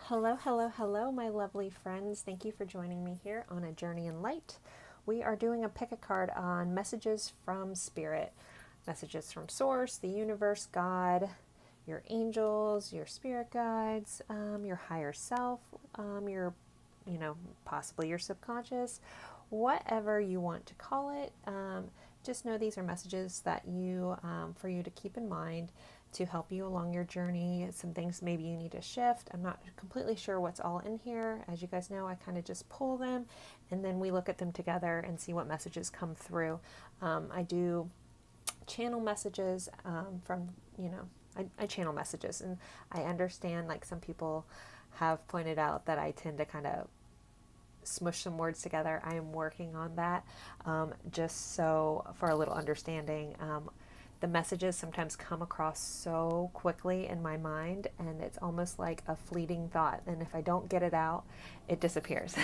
Hello, hello, hello, my lovely friends. Thank you for joining me here on A Journey in Light. We are doing a pick a card on messages from Spirit, messages from Source, the universe, God, your angels, your spirit guides, your higher self, your, possibly your subconscious, whatever you want to call it. Just know these are messages that for you to keep in mind to help you along your journey. Some things maybe you need to shift. I'm not completely sure what's all in here. As you guys know, I kind of just pull them and then we look at them together and see what messages come through. I do channel messages I channel messages, and I understand like some people have pointed out that I tend to kind of smush some words together. I am working on that, just so for a little understanding. The messages sometimes come across so quickly in my mind, and it's almost like a fleeting thought. And if I don't get it out, it disappears.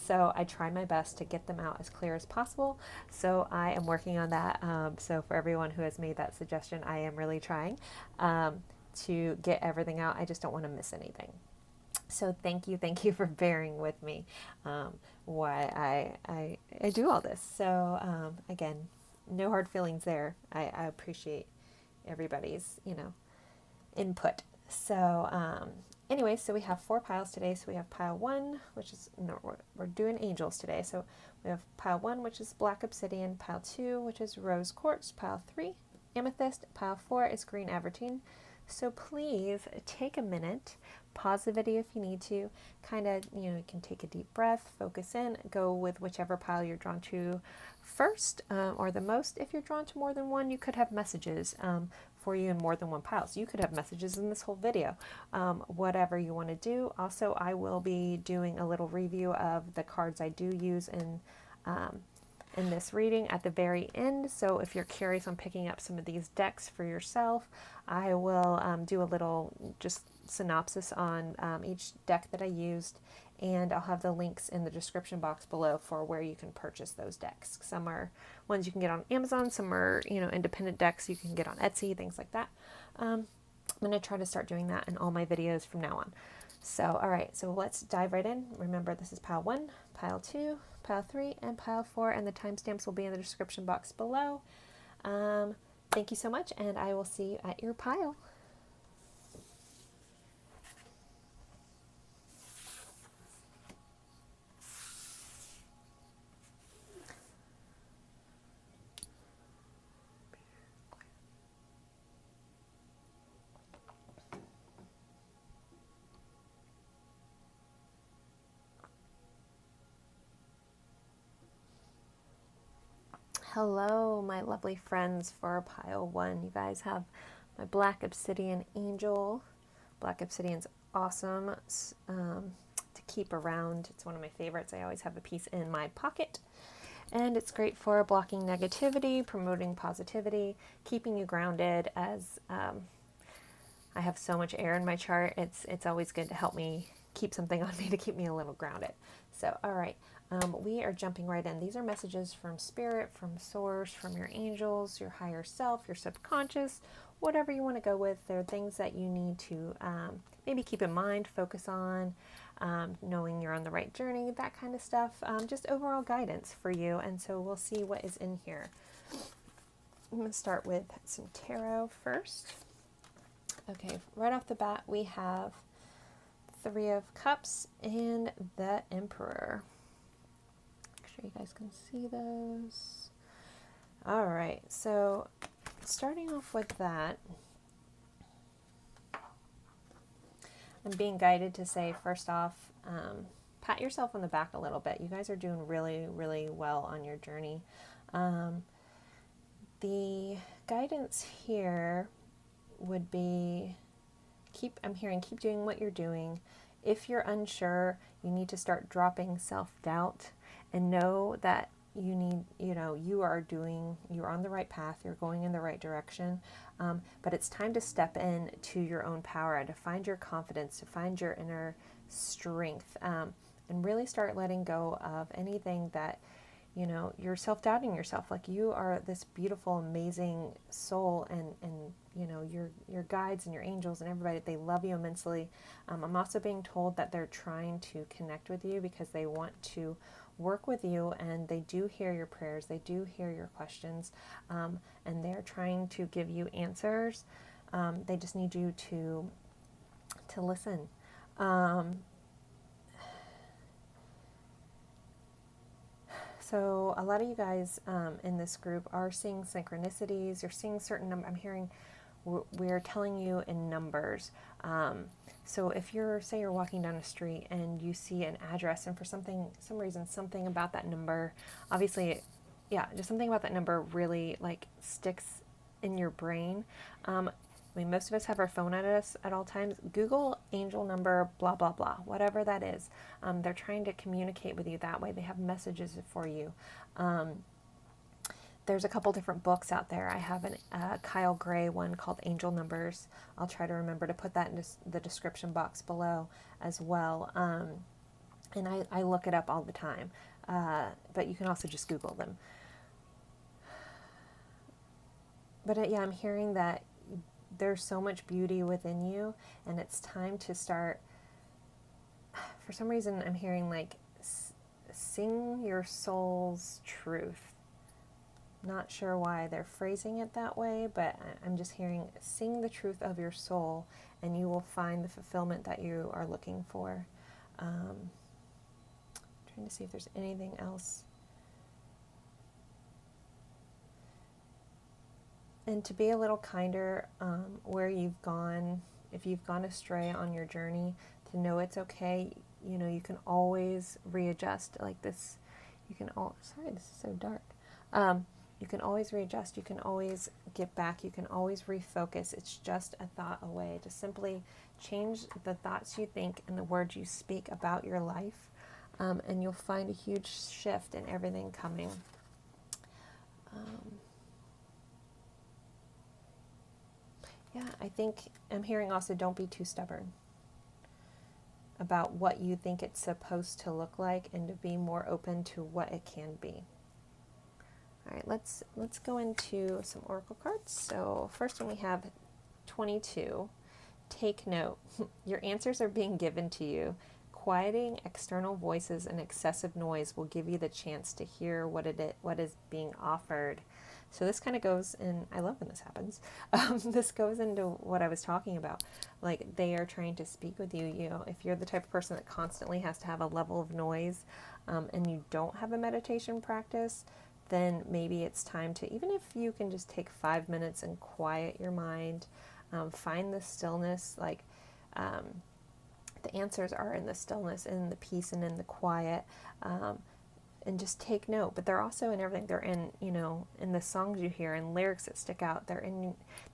So I try my best to get them out as clear as possible. So I am working on that. So for everyone who has made that suggestion, I am really trying to get everything out. I just don't want to miss anything. So thank you for bearing with me why I do all this. So again, no hard feelings there. I appreciate everybody's, input. So anyway, so we have 4 piles today. So we have pile 1, which is, no, we're doing angels today. So we have pile 1, which is black obsidian, pile 2, which is rose quartz, pile 3, amethyst, pile 4 is green avertine. So please take a minute, pause the video if you need to, kind of, you can take a deep breath, focus in, go with whichever pile you're drawn to first, or the most. If you're drawn to more than one, you could have messages for you in more than one pile. So you could have messages in this whole video, whatever you want to do. Also, I will be doing a little review of the cards I do use in this reading at the very end. So if you're curious on picking up some of these decks for yourself, I will do a little just synopsis on each deck that I used, and I'll have the links in the description box below for where you can purchase those decks. Some are ones you can get on Amazon, some are independent decks you can get on Etsy, things like that. I'm going to try to start doing that in all my videos from now on. So, all right, so let's dive right in. Remember, this is pile 1, pile 2, pile 3, and pile 4, and the timestamps will be in the description box below. Thank you so much, and I will see you at your pile. Hello, my lovely friends, for pile 1. You guys have my black obsidian angel. Black obsidian's awesome to keep around. It's one of my favorites. I always have a piece in my pocket. And it's great for blocking negativity, promoting positivity, keeping you grounded. As I have so much air in my chart, it's always good to help me keep something on me to keep me a little grounded. So, all right. We are jumping right in. These are messages from Spirit, from Source, from your angels, your higher self, your subconscious, whatever you want to go with. They're things that you need to maybe keep in mind, focus on, knowing you're on the right journey, that kind of stuff. Just overall guidance for you. And so we'll see what is in here. I'm going to start with some tarot first. Okay, right off the bat, we have 3 of Cups and the Emperor. You guys can see those. All right, so starting off with that, I'm being guided to say, first off, pat yourself on the back a little bit. You guys are doing really, really well on your journey. The guidance here would be keep doing what you're doing. If you're unsure, you need to start dropping self-doubt and know that you're on the right path, you're going in the right direction, but it's time to step in to your own power and to find your confidence, to find your inner strength, and really start letting go of anything that you know, you're self-doubting yourself. Like, you are this beautiful, amazing soul, and you know, your guides and your angels and everybody, they love you immensely. I'm also being told that they're trying to connect with you because they want to work with you, and they do hear your prayers, they do hear your questions, and they're trying to give you answers. They just need you to listen. So a lot of you guys in this group are seeing synchronicities. You're seeing certain I'm hearing we're telling you in numbers. So if you're, say you're walking down a street and you see an address, and for some reason, something about that number, obviously, yeah, just something about that number really like sticks in your brain. I mean, most of us have our phone at us at all times. Google angel number, blah, blah, blah, whatever that is. They're trying to communicate with you that way. They have messages for you. There's a couple different books out there. I have a Kyle Gray one called Angel Numbers. I'll try to remember to put that in the description box below as well. And I look it up all the time. But you can also just Google them. But yeah, I'm hearing that there's so much beauty within you, and it's time to start. For some reason, I'm hearing like sing your soul's truth. Not sure why they're phrasing it that way, but I'm just hearing sing the truth of your soul, and you will find the fulfillment that you are looking for. Trying to see if there's anything else. And to be a little kinder where you've gone, if you've gone astray on your journey, to know it's okay. You know, you can always readjust like this. You can sorry, this is so dark. You can always readjust. You can always get back. You can always refocus. It's just a thought away. To simply change the thoughts you think and the words you speak about your life, and you'll find a huge shift in everything coming. Yeah, I think I'm hearing also don't be too stubborn about what you think it's supposed to look like, and to be more open to what it can be. All right, let's go into some oracle cards. So first one we have 22. Take note. Your answers are being given to you. Quieting external voices and excessive noise will give you the chance to hear what is being offered. So this kind of goes in, I love when this happens. This goes into what I was talking about. Like, they are trying to speak with you. You know, if you're the type of person that constantly has to have a level of noise, and you don't have a meditation practice, then maybe it's time to, even if you can just take 5 minutes and quiet your mind, find the stillness. Like, the answers are in the stillness, in the peace, and in the quiet. And just take note. But they're also in everything. They're in, you know, in the songs you hear and lyrics that stick out.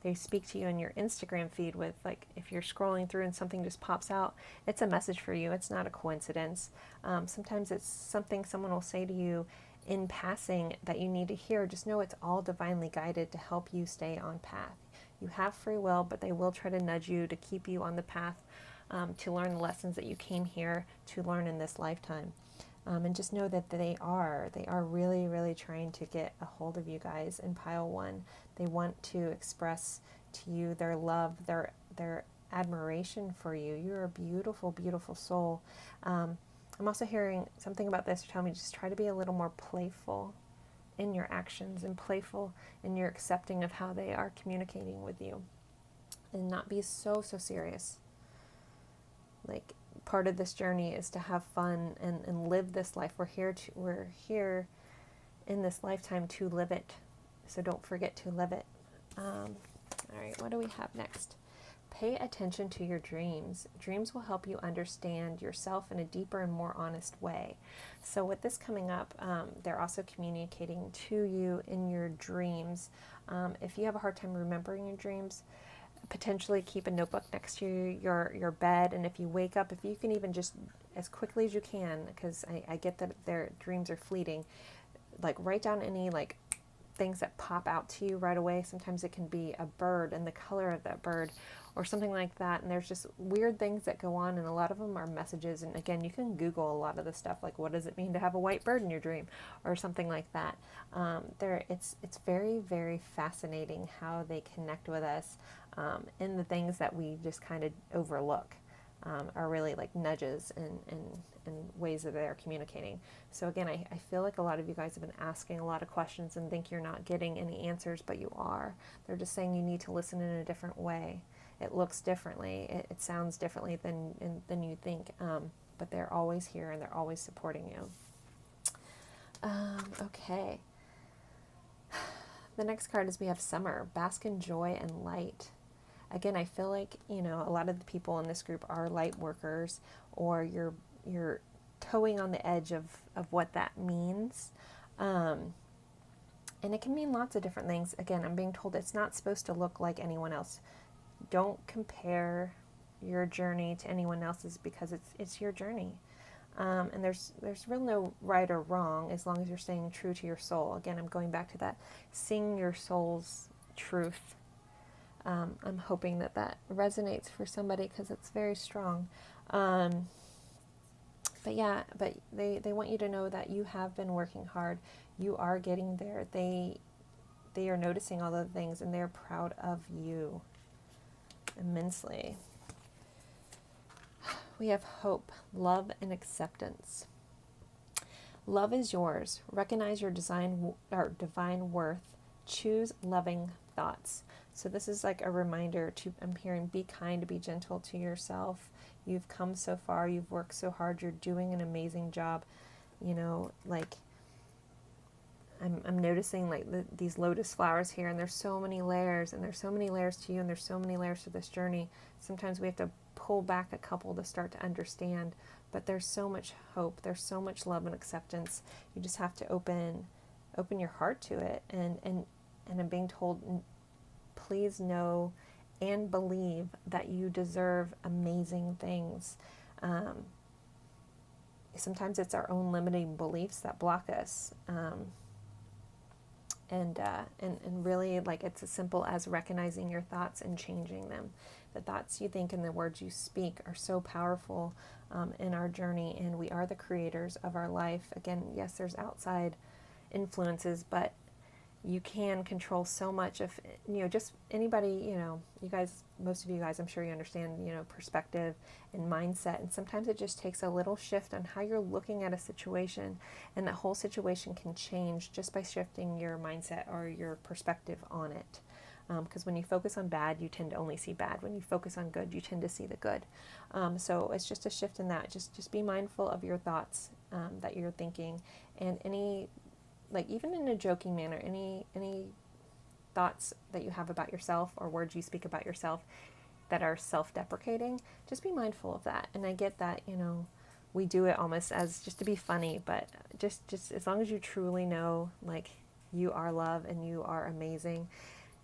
They speak to you in your Instagram feed with, like, if you're scrolling through and something just pops out, it's a message for you. It's not a coincidence. Sometimes it's something someone will say to you in passing that you need to hear. Just know it's all divinely guided to help you stay on path. You have free will, but they will try to nudge you to keep you on the path, to learn the lessons that you came here to learn in this lifetime. And just know that they are really, really trying to get a hold of you guys in pile one. They want to express to you their love, their admiration for you. You're a beautiful, beautiful soul. I'm also hearing something about this. Tell me, just try to be a little more playful in your actions, and playful in your accepting of how they are communicating with you, and not be so serious. Like, part of this journey is to have fun and live this life. We're here in this lifetime to live it. So don't forget to live it. All right, what do we have next? Pay attention to your dreams. Dreams will help you understand yourself in a deeper and more honest way. So with this coming up, they're also communicating to you in your dreams. If you have a hard time remembering your dreams, potentially keep a notebook next to your bed, and if you wake up, if you can even just as quickly as you can, because I get that their dreams are fleeting, like write down any like things that pop out to you right away. Sometimes it can be a bird and the color of that bird, or something like that. And there's just weird things that go on, and a lot of them are messages. And again, you can Google a lot of the stuff, like what does it mean to have a white bird in your dream, or something like that. It's very, very fascinating how they connect with us, in the things that we just kind of overlook. Are really like nudges and ways that they're communicating. So again, I feel like a lot of you guys have been asking a lot of questions and think you're not getting any answers, but you are. They're just saying you need to listen in a different way. It looks differently. It sounds differently than you think. But they're always here and they're always supporting you. Okay. The next card is we have Summer. Bask in joy and light. Again, I feel like, a lot of the people in this group are light workers, or you're towing on the edge of what that means. And it can mean lots of different things. Again, I'm being told it's not supposed to look like anyone else. Don't compare your journey to anyone else's, because it's your journey. And there's really no right or wrong, as long as you're staying true to your soul. Again, I'm going back to that, sing your soul's truth. I'm hoping that resonates for somebody, because it's very strong. But they want you to know that you have been working hard. You are getting there. They are noticing all the things, and they're proud of you immensely. We have hope, love, and acceptance. Love is yours. Recognize your divine worth. Choose loving thoughts. So this is like a reminder I'm hearing, be kind, be gentle to yourself. You've come so far. You've worked so hard. You're doing an amazing job. Like I'm noticing like these lotus flowers here, and there's so many layers, and there's so many layers to you, and there's so many layers to this journey. Sometimes we have to pull back a couple to start to understand, but there's so much hope. There's so much love and acceptance. You just have to open your heart to it. And I'm being told, please know and believe that you deserve amazing things. Sometimes it's our own limiting beliefs that block us. And really, like, it's as simple as recognizing your thoughts and changing them. The thoughts you think and the words you speak are so powerful in our journey, and we are the creators of our life. Again, yes, there's outside influences, but you can control so much of, just anybody, you guys, most of you guys, I'm sure you understand, perspective and mindset. And sometimes it just takes a little shift on how you're looking at a situation, and the whole situation can change just by shifting your mindset or your perspective on it. Because when you focus on bad, you tend to only see bad. When you focus on good, you tend to see the good. So it's just a shift in that. Just be mindful of your thoughts that you're thinking, and any, like, even in a joking manner, any thoughts that you have about yourself or words you speak about yourself that are self-deprecating, just be mindful of that. And I get that, we do it almost as just to be funny, but just as long as you truly know, like, you are love and you are amazing,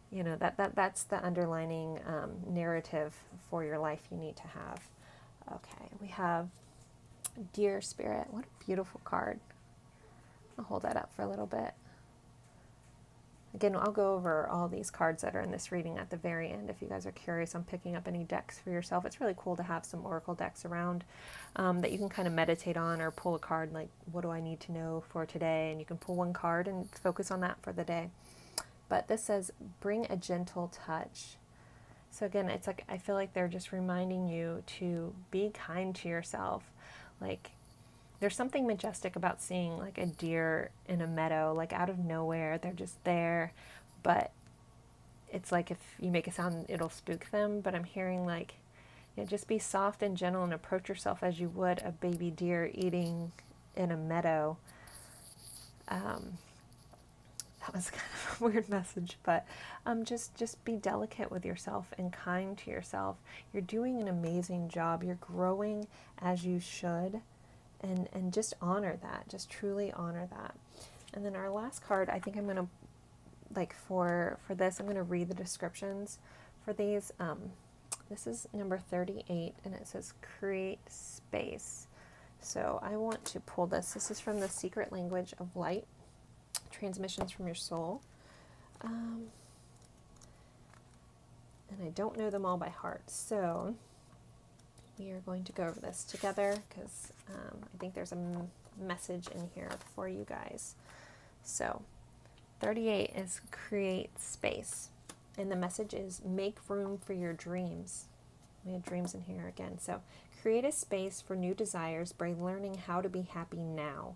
that's the underlining narrative for your life you need to have. Okay, we have Dear Spirit. What a beautiful card. I'll hold that up for a little bit. Again, I'll go over all these cards that are in this reading at the very end if you guys are curious on picking up any decks for yourself. It's really cool to have some oracle decks around that you can kind of meditate on, or pull a card like, what do I need to know for today? And you can pull one card and focus on that for the day. But this says, bring a gentle touch. So again, it's like, I feel like they're just reminding you to be kind to yourself. Like, there's something majestic about seeing like a deer in a meadow, like out of nowhere. They're just there, but it's like if you make a sound, it'll spook them. But I'm hearing like, just be soft and gentle and approach yourself as you would a baby deer eating in a meadow. That was kind of a weird message, but just be delicate with yourself and kind to yourself. You're doing an amazing job. You're growing as you should. And just honor that. Just truly honor that. And then our last card, I think I'm going to, like, for this, I'm going to read the descriptions for these. This is number 38, and it says create space. So I want to pull this. This is from the Secret Language of Light, Transmissions from Your Soul. and I don't know them all by heart. So we are going to go over this together because I think there's a message in here for you guys. So 38 is create space. And the message is make room for your dreams. We have dreams in here again. So create a space for new desires by learning how to be happy now.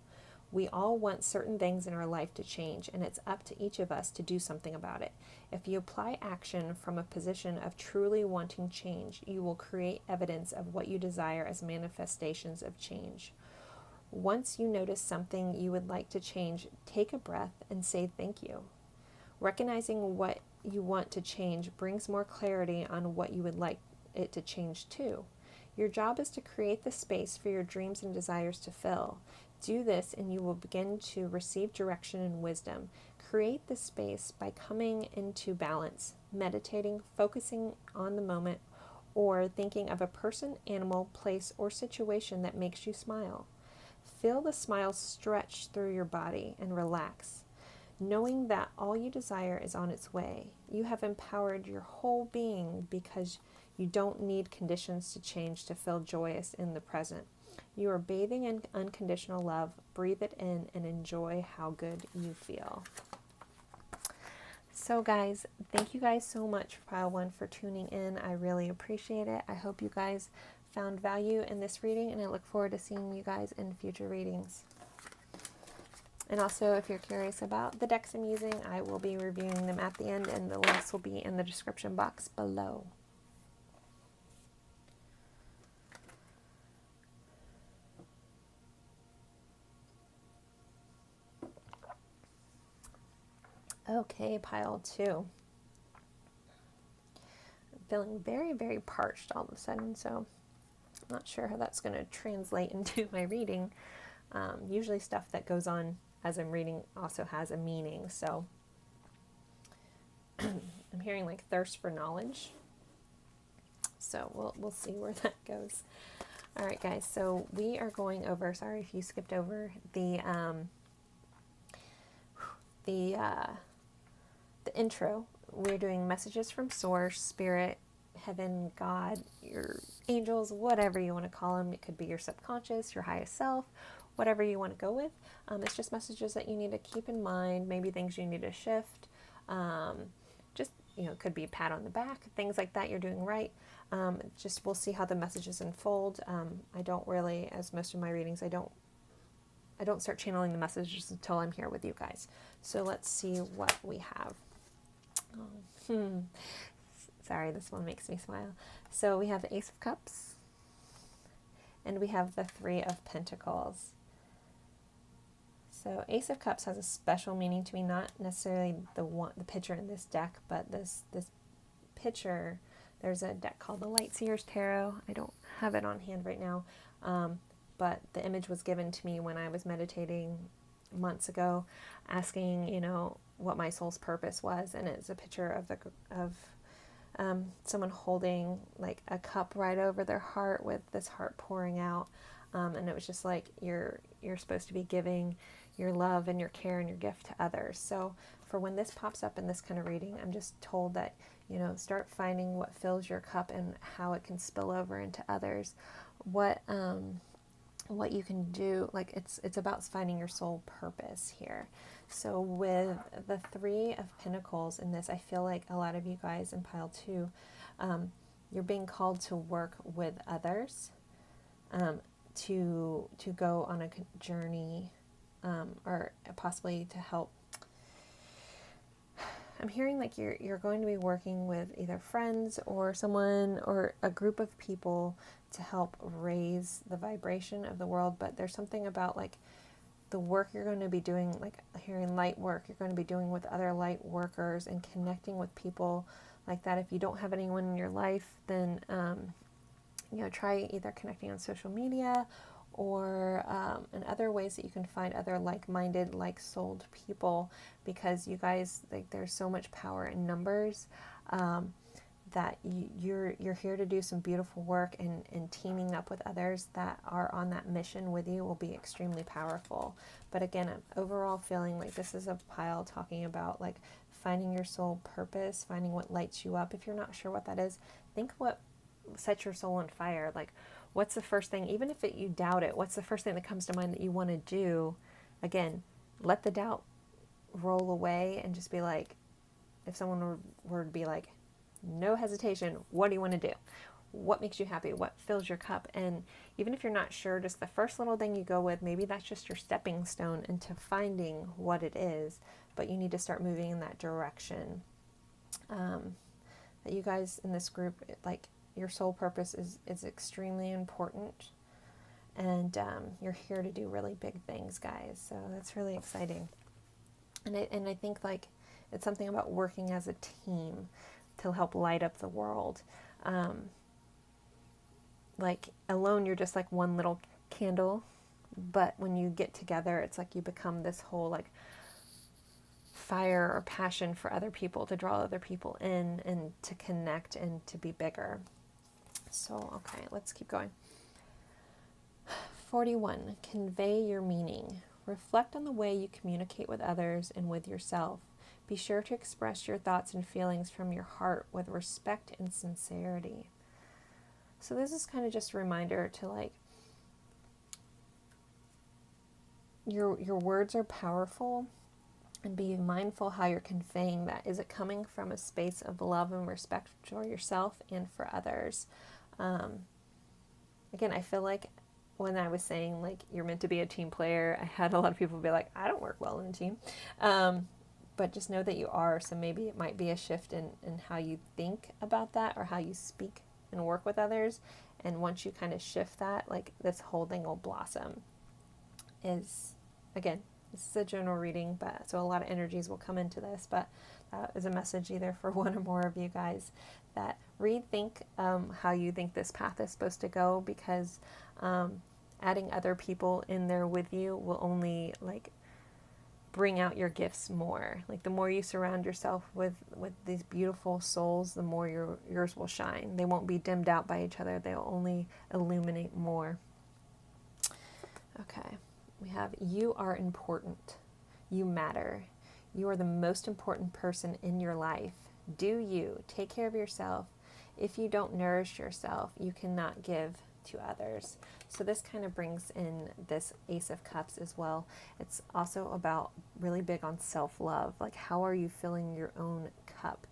We all want certain things in our life to change, and it's up to each of us to do something about it. If you apply action from a position of truly wanting change, you will create evidence of what you desire as manifestations of change. Once you notice something you would like to change, take a breath and say thank you. Recognizing what you want to change brings more clarity on what you would like it to change to. Your job is to create the space for your dreams and desires to fill. Do this and you will begin to receive direction and wisdom. Create the space by coming into balance, meditating, focusing on the moment, or thinking of a person, animal, place, or situation that makes you smile. Feel the smile stretch through your body and relax. Knowing that all you desire is on its way, you have empowered your whole being because you don't need conditions to change to feel joyous in the present. You are bathing in unconditional love. Breathe it in and enjoy how good you feel. So guys, thank you guys so much for Pile 1 for tuning in. I really appreciate it. I hope you guys found value in this reading, and I look forward to seeing you guys in future readings. And also, if you're curious about the decks I'm using, I will be reviewing them at the end, and the links will be in the description box below. Okay, pile 2. I'm feeling very, very parched all of a sudden, so I'm not sure how that's going to translate into my reading. Usually stuff that goes on as I'm reading also has a meaning, so I'm hearing like thirst for knowledge. So we'll see where that goes. All right, guys, so we are going over, sorry if you skipped over the intro. We're doing messages from Source, Spirit, Heaven, God, your angels, whatever you want to call them. It could be your subconscious, your highest self, whatever you want to go with. It's just messages that you need to keep in mind, maybe things you need to shift. Just, it could be a pat on the back, things like that you're doing right. Just we'll see how the messages unfold. I don't really, as most of my readings, I don't start channeling the messages until I'm here with you guys. So let's see what we have. Sorry, this one makes me smile. So we have the Ace of Cups, and we have the Three of Pentacles. So Ace of Cups has a special meaning to me, not necessarily the picture in this deck, but this picture. There's a deck called the Light Seers Tarot. I don't have it on hand right now, but the image was given to me when I was meditating months ago, asking, what my soul's purpose was, and it's a picture of someone holding like a cup right over their heart with this heart pouring out, and it was just like you're supposed to be giving your love and your care and your gift to others. So for when this pops up in this kind of reading, I'm just told that start finding what fills your cup and how it can spill over into others. What you can do, like it's about finding your soul purpose here. So with the Three of Pentacles in this, I feel like a lot of you guys in pile 2, you're being called to work with others, to go on a journey, or possibly to help. I'm hearing like you're going to be working with either friends or someone or a group of people to help raise the vibration of the world, but there's something about like the work you're going to be doing, like hearing light work you're going to be doing with other light workers and connecting with people like that. If you don't have anyone in your life, then try either connecting on social media or in other ways that you can find other like-minded, like-souled people, because you guys, like, there's so much power in numbers. that you're here to do some beautiful work, and teaming up with others that are on that mission with you will be extremely powerful. But again, I'm overall feeling like this is a pile talking about like finding your soul purpose, finding what lights you up. If you're not sure what that is, think what sets your soul on fire. Like, what's the first thing, even if you doubt it, what's the first thing that comes to mind that you want to do? Again, let the doubt roll away and just be like, if someone were to be like, no hesitation, what do you want to do? What makes you happy? What fills your cup? And even if you're not sure, just the first little thing you go with, maybe that's just your stepping stone into finding what it is, but you need to start moving in that direction. That you guys in this group, like, your soul purpose is extremely important, and you're here to do really big things, guys. So that's really exciting. And I think like it's something about working as a team to help light up the world. Like alone, you're just like one little candle, but when you get together, it's like you become this whole like fire or passion for other people, to draw other people in and to connect and to be bigger. So, okay, let's keep going. 41, convey your meaning. Reflect on the way you communicate with others and with yourself. Be sure to express your thoughts and feelings from your heart with respect and sincerity. So this is kind of just a reminder to like, your words are powerful, and be mindful how you're conveying that. Is it coming from a space of love and respect for yourself and for others? Again, I feel like when I was saying like you're meant to be a team player, I had a lot of people be like, I don't work well in a team. But just know that you are. So maybe it might be a shift in how you think about that, or how you speak and work with others. And once you kind of shift that, like this whole thing will blossom. Again, this is a general reading, but so a lot of energies will come into this, but that is a message either for one or more of you guys, that rethink how you think this path is supposed to go, because adding other people in there with you will only like bring out your gifts more. Like the more you surround yourself with these beautiful souls, the more yours will shine. They won't be dimmed out by each other. They'll only illuminate more. Okay. We have, you are important. You matter. You are the most important person in your life. Do you. Take care of yourself. If you don't nourish yourself, you cannot give to others. So this kind of brings in this Ace of Cups as well. It's also about really big on self-love. Like, how are you filling your own cup?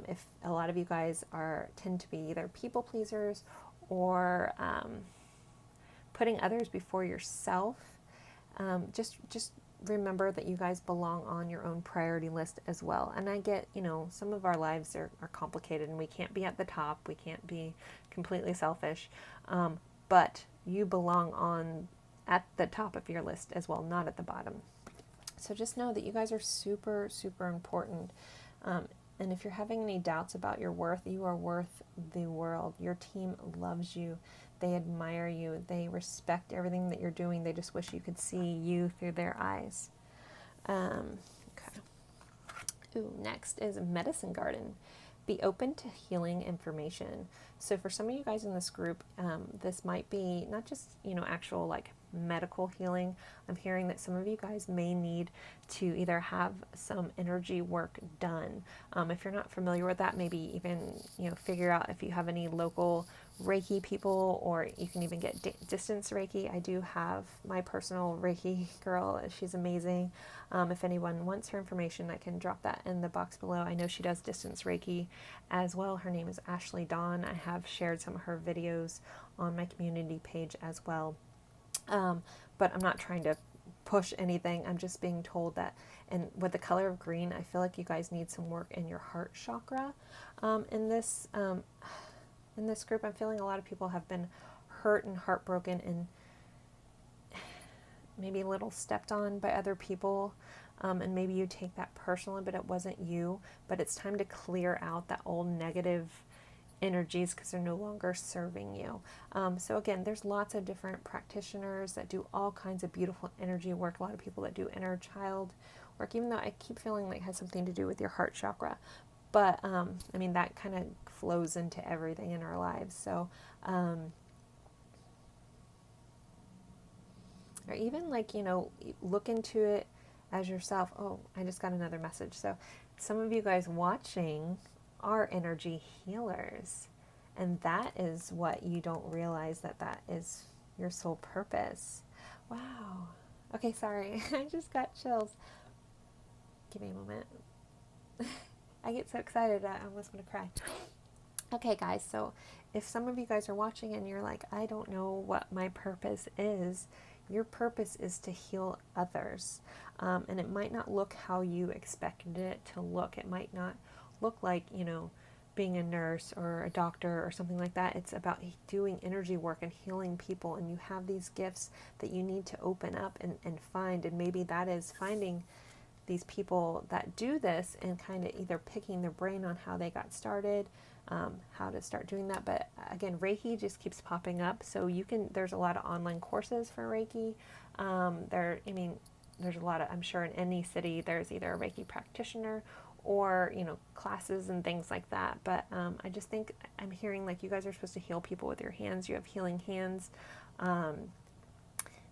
If a lot of you guys tend to be either people pleasers or putting others before yourself, just remember that you guys belong on your own priority list as well. And I get, some of our lives are complicated and we can't be at the top. We can't be completely selfish. But you belong at the top of your list as well, not at the bottom. So just know that you guys are super, super important. And if you're having any doubts about your worth, you are worth the world. Your team loves you. They admire you. They respect everything that you're doing. They just wish you could see you through their eyes. Okay. Ooh, next is Medicine Garden. Be open to healing information. So for some of you guys in this group, this might be not just, actual like medical healing. I'm hearing that some of you guys may need to either have some energy work done. If you're not familiar with that, maybe even, figure out if you have any local Reiki people, or you can even get distance Reiki. I do have my personal Reiki girl. She's amazing. If anyone wants her information, I can drop that in the box below. I know she does distance Reiki as well. Her name is Ashley Dawn. I have shared some of her videos on my community page as well. But I'm not trying to push anything. I'm just being told that, and with the color of green, I feel like you guys need some work in your heart chakra. In this group, I'm feeling a lot of people have been hurt and heartbroken and maybe a little stepped on by other people. And maybe you take that personally, but it wasn't you. But it's time to clear out that old negative energies because they're no longer serving you. So again, there's lots of different practitioners that do all kinds of beautiful energy work. A lot of people that do inner child work, even though I keep feeling like it has something to do with your heart chakra. But, I mean, that kind of flows into everything in our lives. So, or even like, you know, look into it as yourself. Oh, I just got another message. So some of you guys watching are energy healers. And that is what you don't realize, that that is your soul purpose. Wow. Okay, sorry. I just got chills. Give me a moment. I get so excited I almost want to cry. Okay, guys, so if some of you guys are watching and you're like, I don't know what my purpose is, your purpose is to heal others. And it might not look how you expected it to look. It might not look like, you know, being a nurse or a doctor or something like that. It's about doing energy work and healing people. And you have these gifts that you need to open up and find. And maybe that is finding these people that do this and kind of either picking their brain on how they got started, how to start doing that. But again, Reiki just keeps popping up. So you can, there's a lot of online courses for Reiki. There's a lot of, I'm sure in any city, there's either a Reiki practitioner or, you know, classes and things like that. But I just think I'm hearing like you guys are supposed to heal people with your hands. You have healing hands. And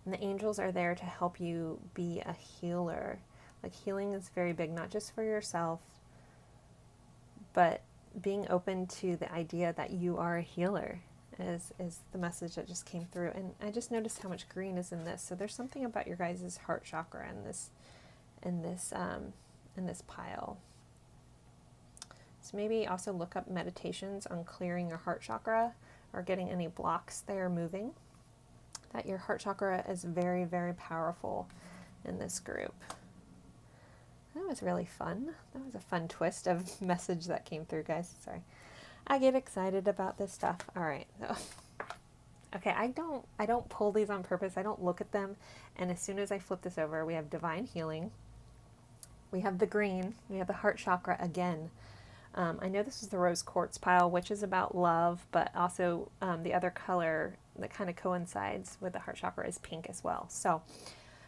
the angels are there to help you be a healer. Like healing is very big, not just for yourself, but being open to the idea that you are a healer is the message that just came through. And I just noticed how much green is in this. So there's something about your guys' heart chakra in this pile. So maybe also look up meditations on clearing your heart chakra or getting any blocks there moving. That your heart chakra is very, very powerful in this group. That was really fun. That was a fun twist of message that came through, guys. Sorry. I get excited about this stuff. All right. So, okay, I don't pull these on purpose. I don't look at them. And as soon as I flip this over, we have divine healing. We have the green. We have the heart chakra again. I know this is the rose quartz pile, which is about love, but also the other color that kind of coincides with the heart chakra is pink as well. So,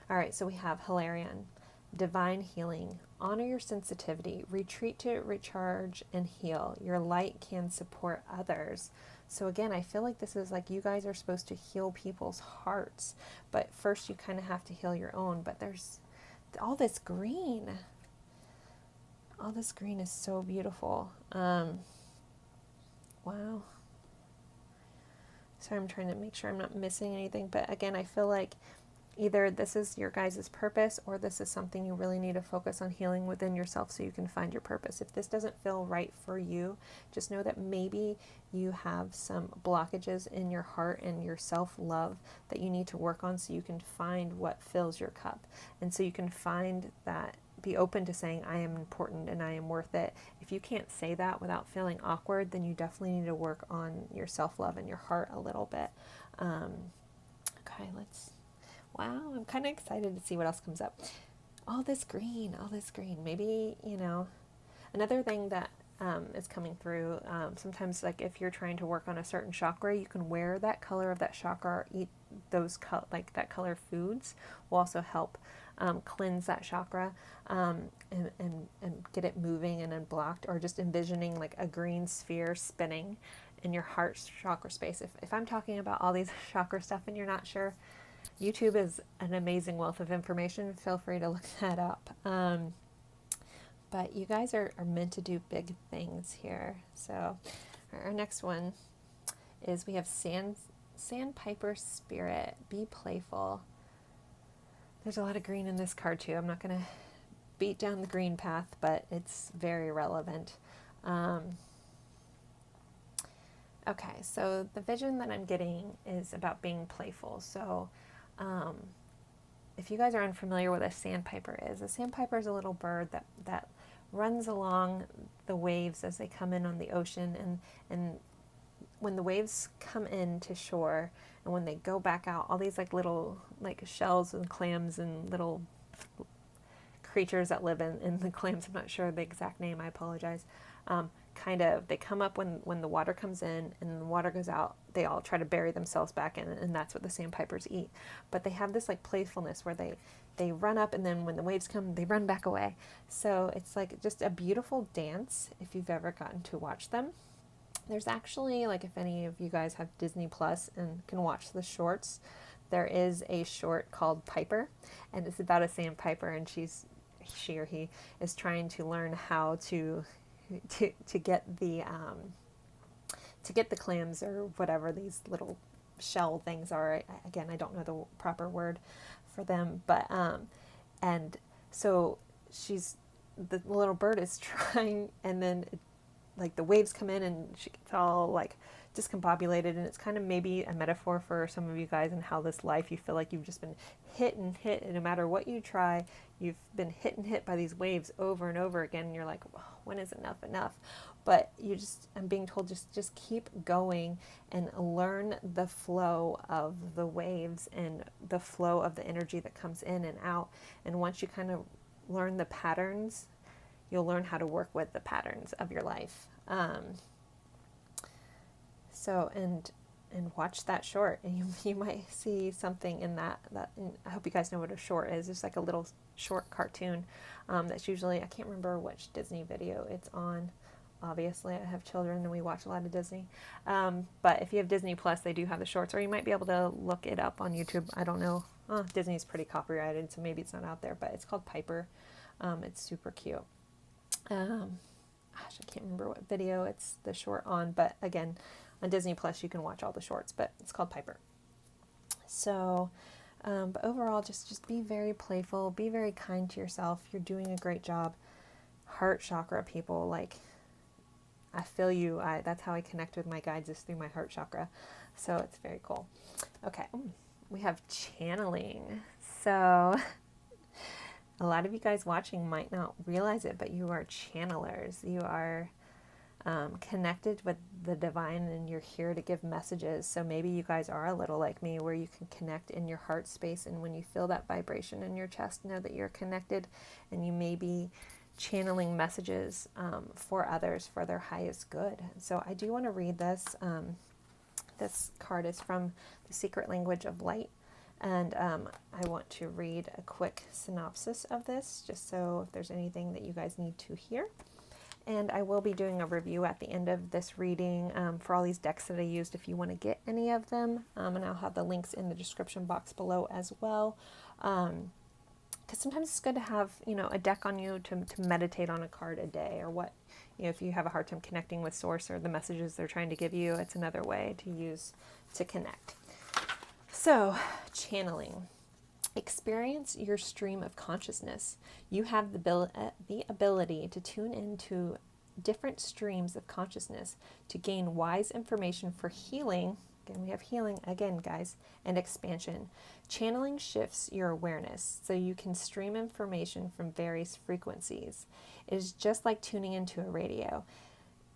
all right, so we have Hilarion. Divine healing. Honor your sensitivity. Retreat to recharge and heal. Your light can support others. So again, I feel like this is like you guys are supposed to heal people's hearts. But first you kind of have to heal your own. But there's all this green. All this green is so beautiful. Wow. Sorry, I'm trying to make sure I'm not missing anything. But again, I feel like either this is your guys' purpose or this is something you really need to focus on healing within yourself so you can find your purpose. If this doesn't feel right for you, just know that maybe you have some blockages in your heart and your self-love that you need to work on so you can find what fills your cup. And so you can find that, be open to saying, I am important and I am worth it. If you can't say that without feeling awkward, then you definitely need to work on your self-love and your heart a little bit. Okay, wow, I'm kind of excited to see what else comes up. All this green. Maybe, you know, another thing that is coming through, sometimes like if you're trying to work on a certain chakra, you can wear that color of that chakra or eat those that color foods will also help cleanse that chakra and get it moving and unblocked, or just envisioning like a green sphere spinning in your heart chakra space. If I'm talking about all these chakra stuff and you're not sure, YouTube is an amazing wealth of information. Feel free to look that up. But you guys are meant to do big things here. So our next one is we have Sandpiper Spirit. Be playful. There's a lot of green in this card too. I'm not going to beat down the green path, but it's very relevant. Okay, so the vision that I'm getting is about being playful. So if you guys are unfamiliar with what a sandpiper is a little bird that runs along the waves as they come in on the ocean, and when the waves come in to shore and when they go back out, all these like little like shells and clams and little creatures that live in the clams, I'm not sure the exact name, I apologize, they come up when the water comes in and the water goes out. They all try to bury themselves back in, and that's what the sandpipers eat. But they have this like playfulness where they run up, and then when the waves come, they run back away. So it's like just a beautiful dance if you've ever gotten to watch them. There's actually, like, if any of you guys have Disney Plus and can watch the shorts, there is a short called Piper, and it's about a sandpiper, and she or he is trying to learn how to get the clams or whatever these little shell things are. Again, I don't know the proper word for them, but and so the little bird is trying, and then like the waves come in and she gets all like discombobulated, and it's kind of maybe a metaphor for some of you guys and how this life you feel like you've just been hit and hit, and no matter what you try, you've been hit and hit by these waves over and over again, and you're like, oh, when is enough? But I'm being told just keep going and learn the flow of the waves and the flow of the energy that comes in and out. And once you kind of learn the patterns, you'll learn how to work with the patterns of your life. And watch that short, and you might see something in that. And I hope you guys know what a short is. It's like a little short cartoon that's usually, I can't remember which Disney video it's on. Obviously, I have children and we watch a lot of Disney. But if you have Disney Plus, they do have the shorts, or you might be able to look it up on YouTube. I don't know. Disney's pretty copyrighted, so maybe it's not out there, but it's called Piper. It's super cute. I can't remember what video it's the short on, but again, on Disney Plus, you can watch all the shorts, but it's called Piper. So, but overall, just be very playful, be very kind to yourself. You're doing a great job. Heart chakra people, like, I feel you. That's how I connect with my guides, is through my heart chakra. So it's very cool. Okay, we have channeling. So a lot of you guys watching might not realize it, but you are channelers. You are connected with the divine, and you're here to give messages. So maybe you guys are a little like me, where you can connect in your heart space, and when you feel that vibration in your chest, know that you're connected, and you may be channeling messages for others for their highest good. So I do want to read this. This card is from The Secret Language of Light, and I want to read a quick synopsis of this, just so if there's anything that you guys need to hear. And I will be doing a review at the end of this reading for all these decks that I used, if you want to get any of them. And I'll have the links in the description box below as well. Because sometimes it's good to have, a deck on you to meditate on a card a day, or what, if you have a hard time connecting with Source or the messages they're trying to give you, it's another way to use to connect. So, channeling. Experience your stream of consciousness. You have the ability to tune into different streams of consciousness to gain wise information for healing. Again, we have healing again, guys, and expansion. Channeling shifts your awareness so you can stream information from various frequencies. It is just like tuning into a radio.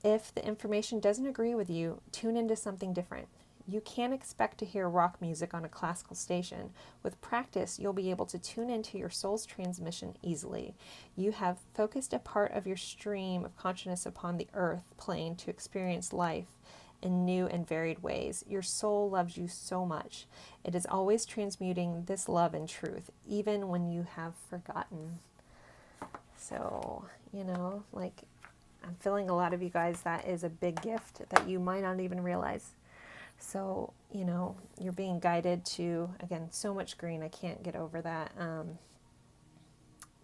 If the information doesn't agree with you, tune into something different. You can't expect to hear rock music on a classical station. With practice, you'll be able to tune into your soul's transmission easily. You have focused a part of your stream of consciousness upon the earth plane to experience life in new and varied ways. Your soul loves you so much. It is always transmuting this love and truth, even when you have forgotten. So, I'm feeling a lot of you guys, that is a big gift that you might not even realize. So, you're being guided to, again, so much green, I can't get over that,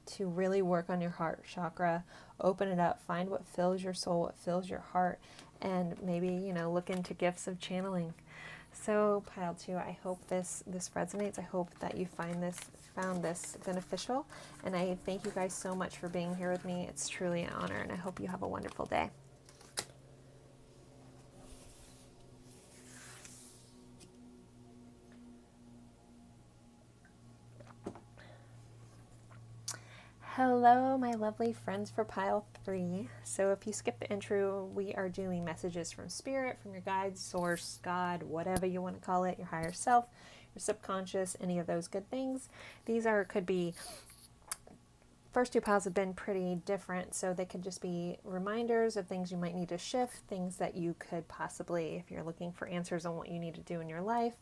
to really work on your heart chakra, open it up, find what fills your soul, what fills your heart, and maybe, look into gifts of channeling. So, pile 2, I hope this resonates. I hope that you found this beneficial, and I thank you guys so much for being here with me. It's truly an honor, and I hope you have a wonderful day. Hello, my lovely friends for pile 3. So if you skip the intro, we are doing messages from Spirit, from your guides, Source, God, whatever you want to call it, your higher self, your subconscious, any of those good things. These could be first two piles have been pretty different, so they could just be reminders of things you might need to shift, things that you could possibly, if you're looking for answers on what you need to do in your life,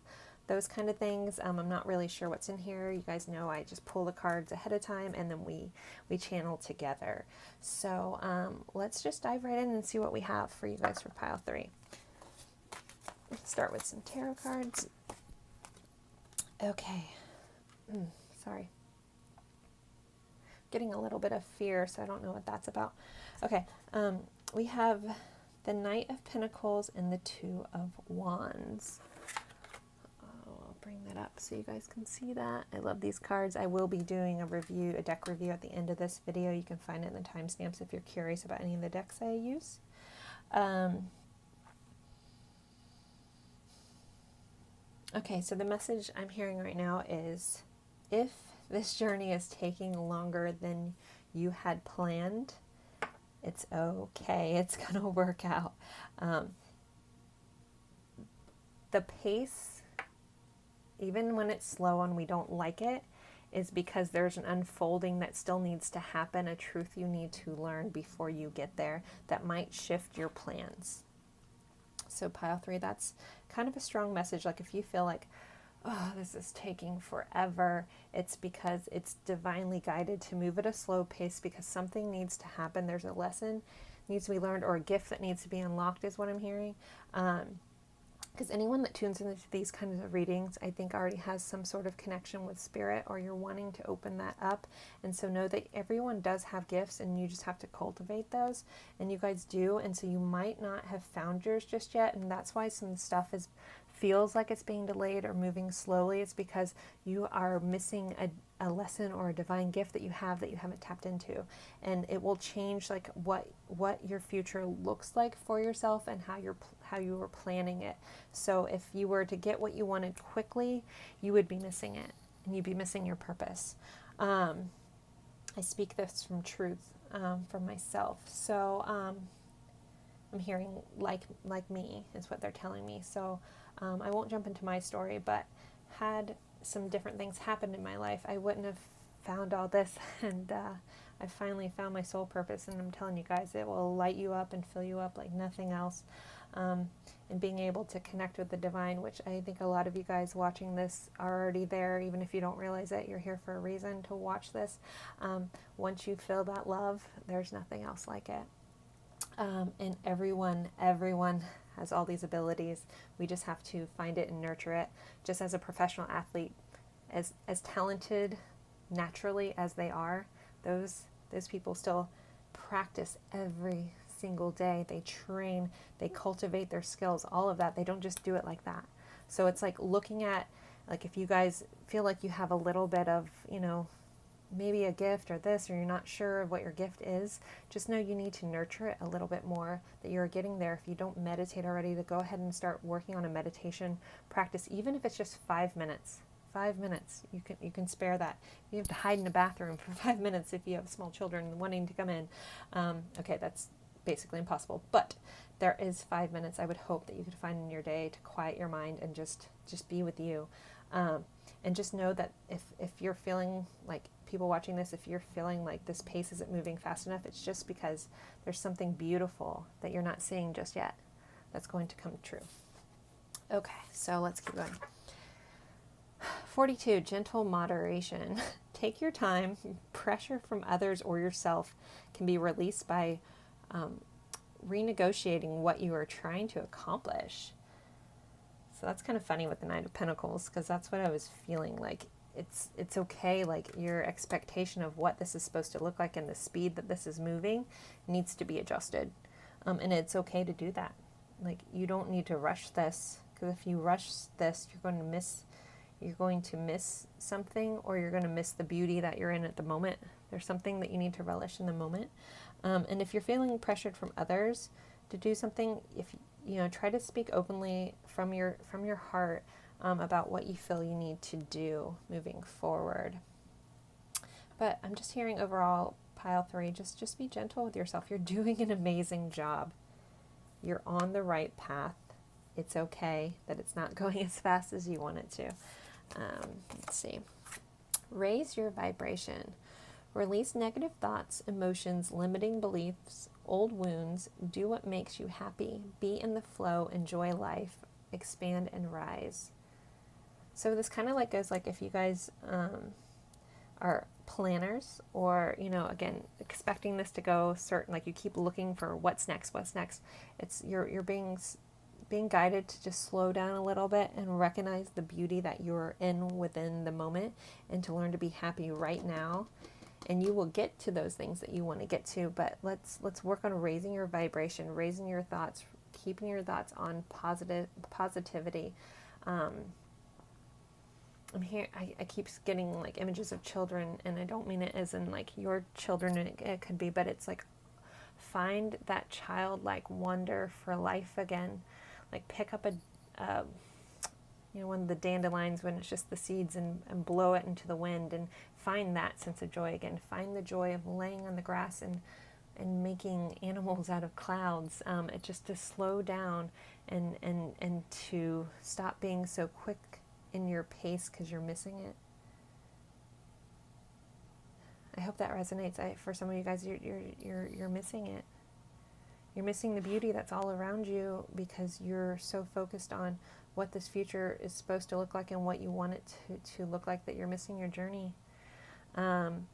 those kind of things. I'm not really sure what's in here. You guys know I just pull the cards ahead of time and then we channel together. So let's just dive right in and see what we have for you guys for pile 3. Let's start with some tarot cards. Okay. Sorry. Getting a little bit of fear, so I don't know what that's about. Okay. We have the Knight of Pentacles and the Two of Wands. I'll bring that up so you guys can see that. I love these cards. I will be doing a deck review at the end of this video. You can find it in the timestamps if you're curious about any of the decks I use. Okay, so the message I'm hearing right now is, if this journey is taking longer than you had planned, it's okay. It's going to work out. The pace, even when it's slow and we don't like it, is because there's an unfolding that still needs to happen, a truth you need to learn before you get there that might shift your plans. So pile 3, that's kind of a strong message. Like if you feel like, oh, this is taking forever, it's because it's divinely guided to move at a slow pace because something needs to happen. There's a lesson needs to be learned or a gift that needs to be unlocked is what I'm hearing. Because anyone that tunes into these kinds of readings, I think already has some sort of connection with spirit, or you're wanting to open that up. And so know that everyone does have gifts and you just have to cultivate those. And you guys do. And so you might not have found yours just yet. And that's why some stuff feels like it's being delayed or moving slowly. It's because you are missing a lesson or a divine gift that you haven't tapped into. And it will change like what your future looks like for yourself and how you are planning it. So if you were to get what you wanted quickly, you would be missing it and you'd be missing your purpose. I speak this from truth, from myself. So I'm hearing like me is what they're telling me. So I won't jump into my story, but had some different things happen in my life, I wouldn't have found all this. And I finally found my soul purpose. And I'm telling you guys, it will light you up and fill you up like nothing else. And being able to connect with the divine, which I think a lot of you guys watching this are already there. Even if you don't realize it, you're here for a reason to watch this. Once you feel that love, there's nothing else like it. And everyone has all these abilities. We just have to find it and nurture it. Just as a professional athlete, as talented naturally as they are, those people still practice every single day. They train, they cultivate their skills, all of that. They don't just do it like that. So it's like looking at, like if you guys feel like you have a little bit of, maybe a gift or this, or you're not sure of what your gift is, just know you need to nurture it a little bit more, that you're getting there. If you don't meditate already, to go ahead and start working on a meditation practice, even if it's just 5 minutes. 5 minutes, you can spare that. You have to hide in a bathroom for 5 minutes if you have small children wanting to come in. Okay, that's basically impossible, but there is 5 minutes I would hope that you could find in your day to quiet your mind and just be with you. And just know that if you're feeling like, people watching this, if you're feeling like this pace isn't moving fast enough, it's just because there's something beautiful that you're not seeing just yet that's going to come true. Okay, so let's keep going. 42, gentle moderation. Take your time. Pressure from others or yourself can be released by renegotiating what you are trying to accomplish. So that's kind of funny with the Knight of Pentacles, because that's what I was feeling like. It's okay, like your expectation of what this is supposed to look like and the speed that this is moving needs to be adjusted. And it's okay to do that. Like, you don't need to rush this, because if you rush this, you're going to miss something, or you're going to miss the beauty that you're in at the moment. There's something that you need to relish in the moment. And if you're feeling pressured from others to do something, try to speak openly from your heart about what you feel you need to do moving forward. But I'm just hearing overall, pile 3, just be gentle with yourself. You're doing an amazing job. You're on the right path. It's okay that it's not going as fast as you want it to. Let's see. Raise your vibration. Release negative thoughts, emotions, limiting beliefs, old wounds. Do what makes you happy. Be in the flow. Enjoy life. Expand and rise. So this kind of like goes like if you guys are planners, or again, expecting this to go certain, like you keep looking for what's next. It's you're being guided to just slow down a little bit and recognize the beauty that you're in within the moment, and to learn to be happy right now. And you will get to those things that you want to get to, but let's work on raising your vibration, raising your thoughts, keeping your thoughts on positivity. I'm here. I keep getting like images of children, and I don't mean it as in like your children. It could be, but it's like find that childlike wonder for life again. Like pick up a one of the dandelions when it's just the seeds, and blow it into the wind, and find that sense of joy again. Find the joy of laying on the grass and making animals out of clouds. It just to slow down and to stop being so quick in your pace because you're missing it. I hope that resonates. For some of you guys, you're missing it. You're missing the beauty that's all around you because you're so focused on what this future is supposed to look like and what you want it to look like, that you're missing your journey. And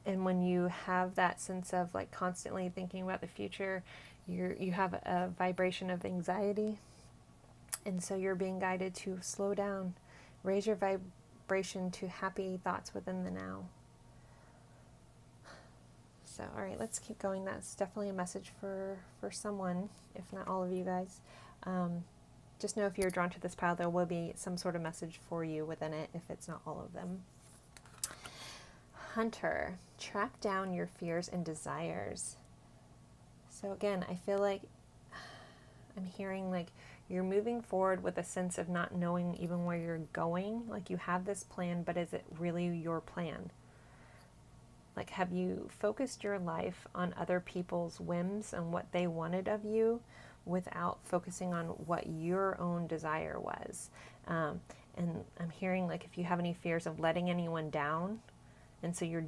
when you have that sense of like constantly thinking about the future, you have a vibration of anxiety. And so you're being guided to slow down, raise your vibration to happy thoughts within the now. So, all right, let's keep going. That's definitely a message for someone, if not all of you guys. Just know if you're drawn to this pile, there will be some sort of message for you within it, if it's not all of them. Hunter, track down your fears and desires. So again, I feel like I'm hearing like you're moving forward with a sense of not knowing even where you're going. Like you have this plan, but is it really your plan? Like, have you focused your life on other people's whims and what they wanted of you without focusing on what your own desire was? And I'm hearing like if you have any fears of letting anyone down, and so you're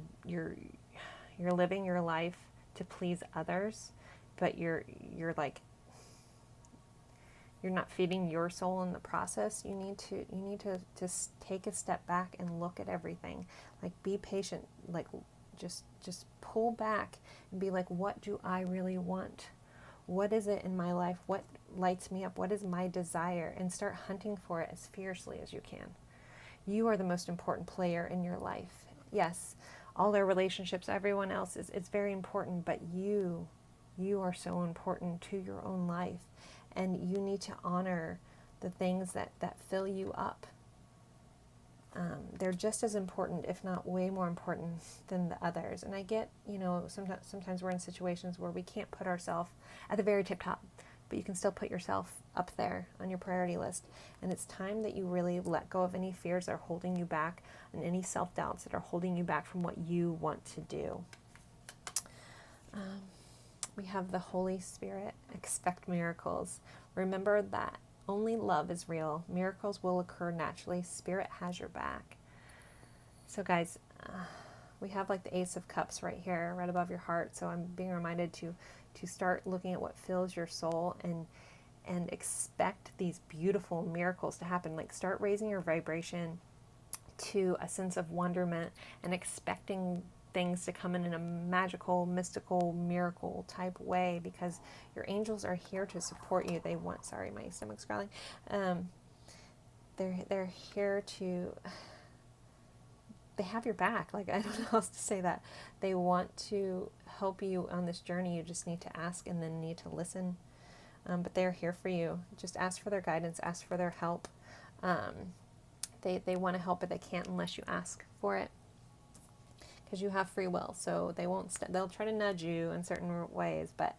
living your life to please others, but you're not feeding your soul in the process. You need to just take a step back and look at everything. Like be patient. Like just pull back and be like, what do I really want? What is it in my life? What lights me up? What is my desire? And start hunting for it as fiercely as you can. You are the most important player in your life. Yes, all their relationships, everyone else is very important, but you are so important to your own life. And you need to honor the things that fill you up. They're just as important, if not way more important than the others. And I get, sometimes we're in situations where we can't put ourselves at the very tip top, but you can still put yourself up there on your priority list. And it's time that you really let go of any fears that are holding you back, and any self-doubts that are holding you back from what you want to do. We have the Holy Spirit. Expect miracles. Remember that only love is real. Miracles will occur naturally. Spirit has your back. So guys, we have like the Ace of Cups right here, right above your heart. So I'm being reminded to start looking at what fills your soul and expect these beautiful miracles to happen. Like start raising your vibration to a sense of wonderment and expecting things to come in a magical, mystical, miracle type way, because your angels are here to support you. They want, sorry, my stomach's growling. They're here to, they have your back. Like, I don't know how else to say that. They want to help you on this journey. You just need to ask and then need to listen. But they're here for you. Just ask for their guidance, ask for their help. They want to help, but they can't unless you ask for it. Because you have free will, so they won't. They'll try to nudge you in certain ways, but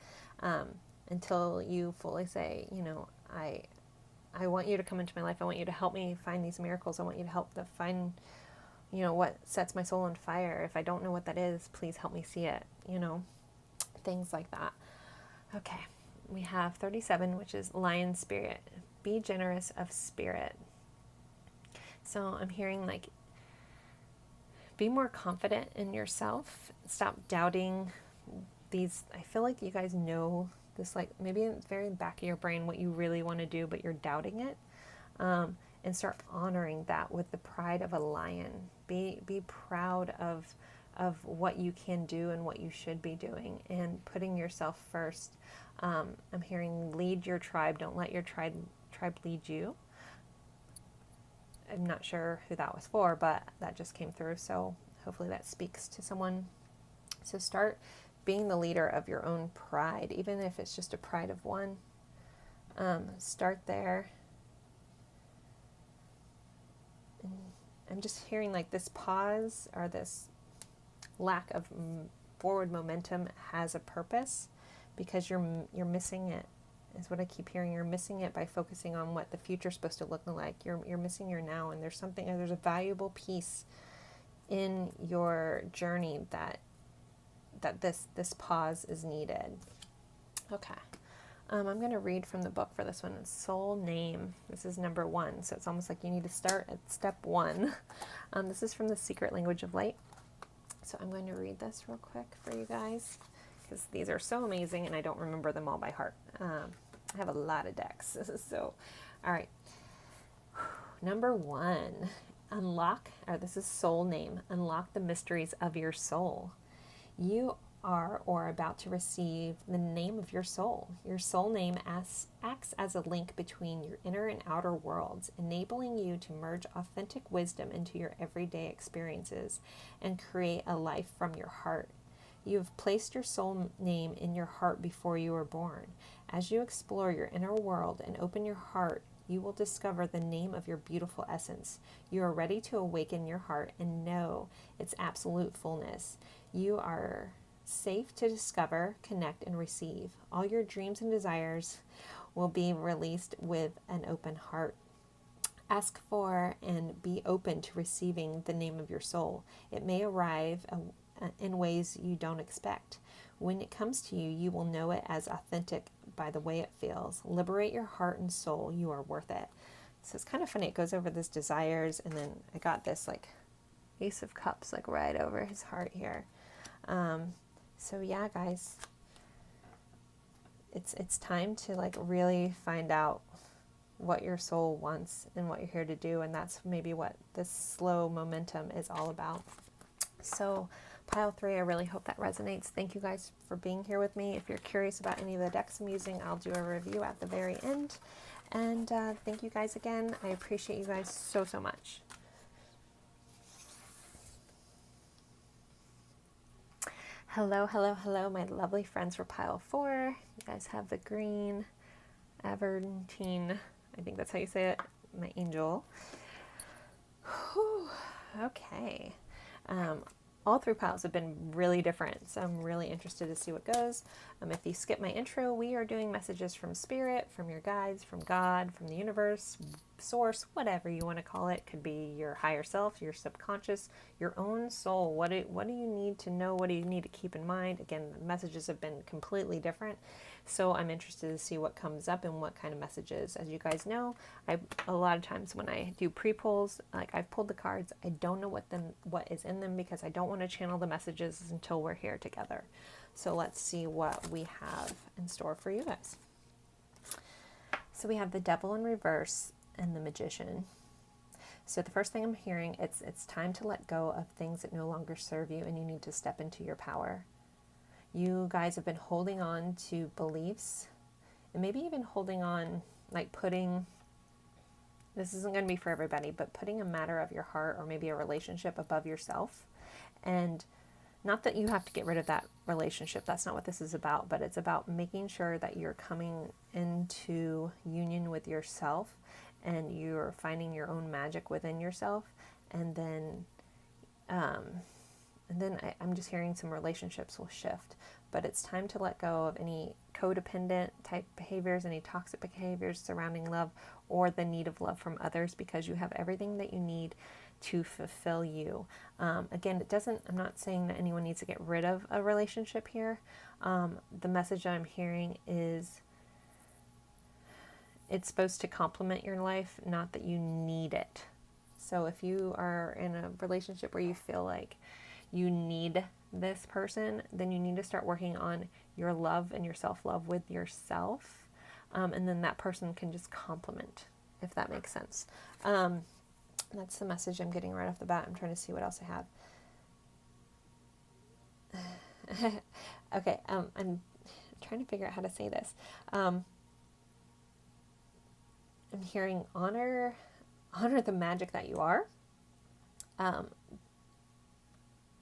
until you fully say, I want you to come into my life. I want you to help me find these miracles. I want you to help to find, what sets my soul on fire. If I don't know what that is, please help me see it. Things like that. Okay, we have 37, which is Lion Spirit. Be generous of spirit. So I'm hearing like, be more confident in yourself. Stop doubting these. I feel like you guys know this, like maybe in the very back of your brain what you really want to do, but you're doubting it. And start honoring that with the pride of a lion. Be proud of what you can do and what you should be doing, and putting yourself first. I'm hearing lead your tribe. Don't let your tribe lead you. I'm not sure who that was for, but that just came through. So hopefully that speaks to someone. So start being the leader of your own pride, even if it's just a pride of one. Start there. And I'm just hearing like this pause or this lack of forward momentum has a purpose, because you're missing it, is what I keep hearing. You're missing it by focusing on what the future's supposed to look like. You're missing your now, and there's a valuable piece in your journey that this pause is needed. Okay. I'm going to read from the book for this one. It's Soul Name. This is number 1. So it's almost like you need to start at step 1. This is from The Secret Language of Light. So I'm going to read this real quick for you guys, because these are so amazing and I don't remember them all by heart. I have a lot of decks. So, all right. Number 1, this is Soul Name. Unlock the mysteries of your soul. You are or about to receive the name of your soul. Your soul name acts as a link between your inner and outer worlds, enabling you to merge authentic wisdom into your everyday experiences and create a life from your heart. You have placed your soul name in your heart before you were born. As you explore your inner world and open your heart, you will discover the name of your beautiful essence. You are ready to awaken your heart and know its absolute fullness. You are safe to discover, connect, and receive. All your dreams and desires will be released with an open heart. Ask for and be open to receiving the name of your soul. It may arrive in ways you don't expect. When it comes to you, you will know it as authentic by the way it feels. Liberate your heart and soul. You are worth it. So it's kind of funny. It goes over this desires, and then I got this like Ace of Cups like right over his heart here. So yeah, guys, it's time to like really find out what your soul wants and what you're here to do, and that's maybe what this slow momentum is all about. So pile 3, I really hope that resonates. Thank you guys for being here with me. If you're curious about any of the decks I'm using, I'll do a review at the very end. And thank you guys again. I appreciate you guys so much. Hello, my lovely friends for pile 4. You guys have the green Aventine. I think that's how you say it. My angel. Whew. Okay. All 3 piles have been really different, so I'm really interested to see what goes. If you skip my intro, we are doing messages from Spirit, from your guides, from God, from the universe, source, whatever you want to call it. Could be your higher self, your subconscious, your own soul. What do you need to know? What do you need to keep in mind? Again, the messages have been completely different, so I'm interested to see what comes up and what kind of messages. As you guys know, a lot of times when I do pre-pulls, like I've pulled the cards, I don't know what is in them, because I don't want to channel the messages until we're here together. So let's see what we have in store for you guys. So we have the Devil in reverse and the Magician. So the first thing I'm hearing, it's time to let go of things that no longer serve you, and you need to step into your power. You guys have been holding on to beliefs, and maybe even holding on, like this isn't going to be for everybody, but putting a matter of your heart or maybe a relationship above yourself. And not that you have to get rid of that relationship. That's not what this is about, but it's about making sure that you're coming into union with yourself and you're finding your own magic within yourself. And then I'm just hearing some relationships will shift, but it's time to let go of any codependent type behaviors, any toxic behaviors surrounding love, or the need of love from others, because you have everything that you need to fulfill you. Again, I'm not saying that anyone needs to get rid of a relationship here. The message that I'm hearing is it's supposed to complement your life, not that you need it. So if you are in a relationship where you feel like you need this person, then you need to start working on your love and your self-love with yourself. And then that person can just complement, if that makes sense. That's the message I'm getting right off the bat. I'm trying to see what else I have. Okay, I'm trying to figure out how to say this. I'm hearing honor the magic that you are. All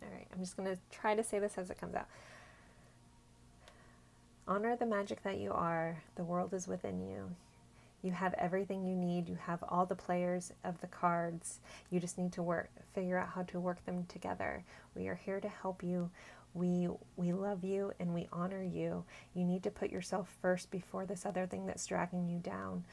right, I'm just going to try to say this as it comes out. Honor the magic that you are. The world is within you. You have everything you need. You have all the players of the cards. You just need to figure out how to work them together. We are here to help you. We love you and we honor you. You need to put yourself first before this other thing that's dragging you down.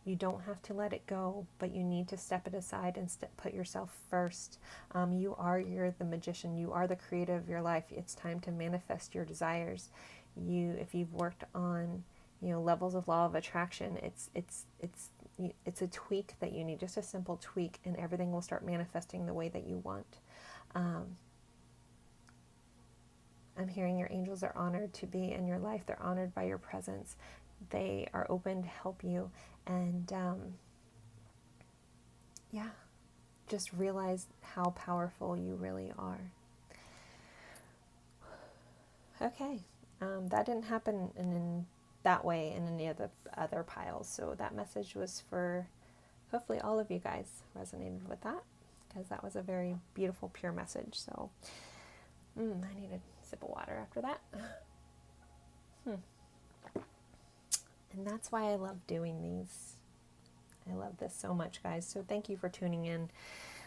You don't have to let it go, but you need to step it aside and put yourself first. You're the magician. You are the creator of your life. It's time to manifest your desires. If you've worked on, levels of law of attraction, it's a tweak that you need, just a simple tweak, and everything will start manifesting the way that you want. I'm hearing your angels are honored to be in your life. They're honored by your presence. They are open to help you. And just realize how powerful you really are. Okay, that didn't happen in that way in any of the other piles. So that message was for hopefully all of you guys resonated with that, because that was a very beautiful, pure message. So I need a sip of water after that. And that's why I love doing these. I love this so much, guys. So thank you for tuning in.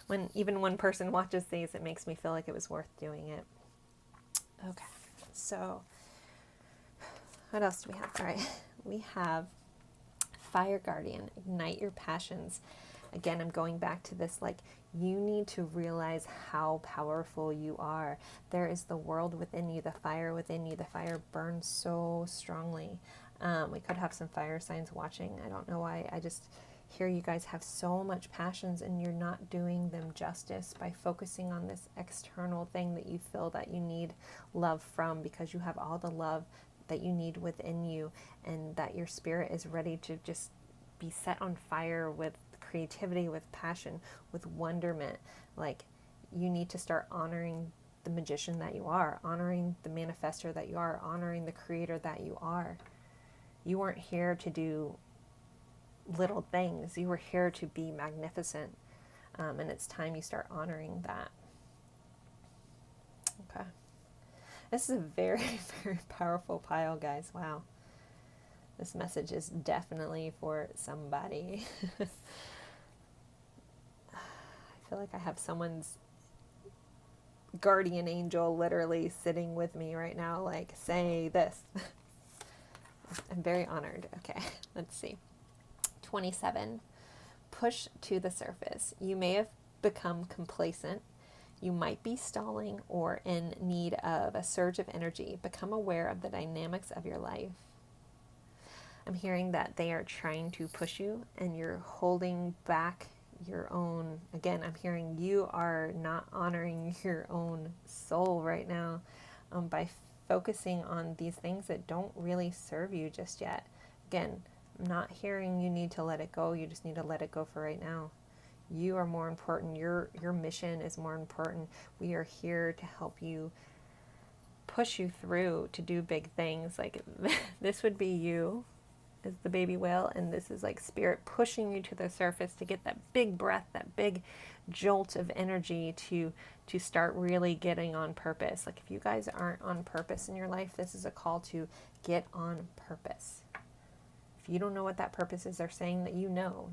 When even one person watches these, it makes me feel like it was worth doing it. Okay, so what else do we have? All right, we have Fire Guardian, ignite your passions. Again, I'm going back to this, like, you need to realize how powerful you are. There is the world within you, the fire within you. The fire burns so strongly. We could have some fire signs watching. I don't know why. I just hear you guys have so much passions and you're not doing them justice by focusing on this external thing that you feel that you need love from, because you have all the love that you need within you, and that your spirit is ready to just be set on fire with creativity, with passion, with wonderment. Like, you need to start honoring the magician that you are, honoring the manifestor that you are, honoring the creator that you are. You weren't here to do little things. You were here to be magnificent. And it's time you start honoring that. Okay. This is a very, very powerful pile, guys. Wow. This message is definitely for somebody. I feel like I have someone's guardian angel literally sitting with me right now, like, say this. I'm very honored. Okay, let's see. 27. Push to the surface. You may have become complacent. You might be stalling or in need of a surge of energy. Become aware of the dynamics of your life. I'm hearing that they are trying to push you and you're holding back your own. Again, I'm hearing you are not honoring your own soul right now by focusing on these things that don't really serve you just yet. Again, I'm not hearing you need to let it go. You just need to let it go for right now. You are more important. Your mission is more important. We are here to help you, push you through to do big things. Like, this would be you as the baby whale, and this is like spirit pushing you to the surface to get that big breath, that big jolt of energy to start really getting on purpose. Like, if you guys aren't on purpose in your life, this is a call to get on purpose. If you don't know what that purpose is, they're saying that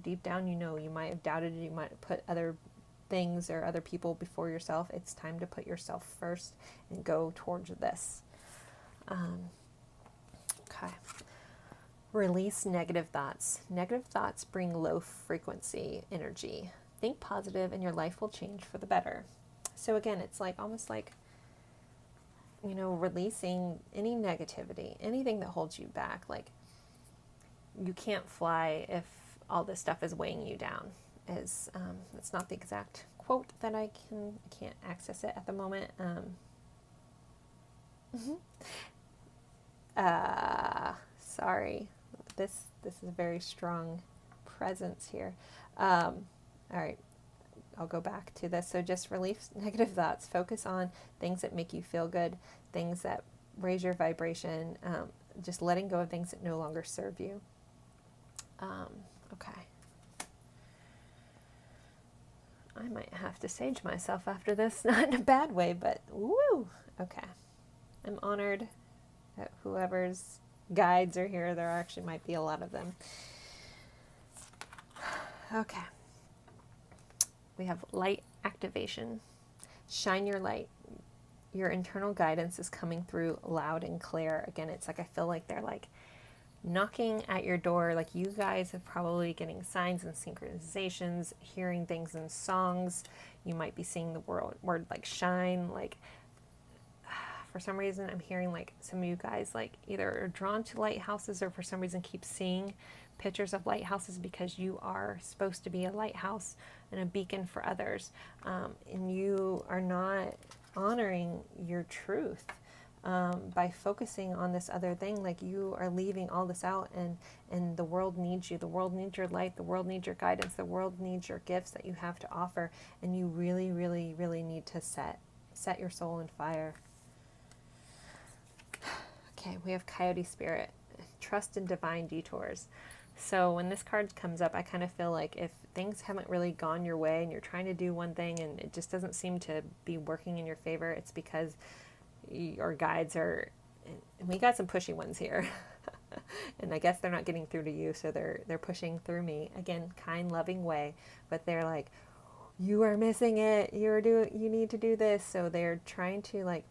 deep down you might have doubted it, you might have put other things or other people before yourself. It's time to put yourself first and go towards this. Okay. Release negative thoughts. Negative thoughts bring low frequency energy. Think positive and your life will change for the better. So again, it's like almost like, releasing any negativity, anything that holds you back. Like, you can't fly if all this stuff is weighing you down. is, it's not the exact quote that I can't access it at the moment. Sorry, this is a very strong presence here. All right, I'll go back to this. So just release negative thoughts. Focus on things that make you feel good, things that raise your vibration. Just letting go of things that no longer serve you. Okay. I might have to sage myself after this, not in a bad way, but woo! Okay. I'm honored that whoever's guides are here. There actually might be a lot of them. Okay. We have light activation. Shine your light. Your internal guidance is coming through loud and clear. Again, it's like I feel like they're like knocking at your door. Like you guys are probably getting signs and synchronizations, hearing things in songs. You might be seeing the word like shine. Like for some reason, I'm hearing like some of you guys like either are drawn to lighthouses or for some reason keep seeing pictures of lighthouses because you are supposed to be a lighthouse and a beacon for others. And you are not honoring your truth by focusing on this other thing. Like you are leaving all this out, and the world needs you. The world needs your light. The world needs your guidance. The world needs your gifts that you have to offer. And you really, really, really need to set your soul on fire. Okay, we have Coyote Spirit. Trust in divine detours. So when this card comes up, I kind of feel like if things haven't really gone your way and you're trying to do one thing and it just doesn't seem to be working in your favor, it's because your guides are, and we got some pushy ones here. And I guess they're not getting through to you, so they're pushing through me. Again, kind, loving way, but they're like, you are missing it. You need to do this. So they're trying to like,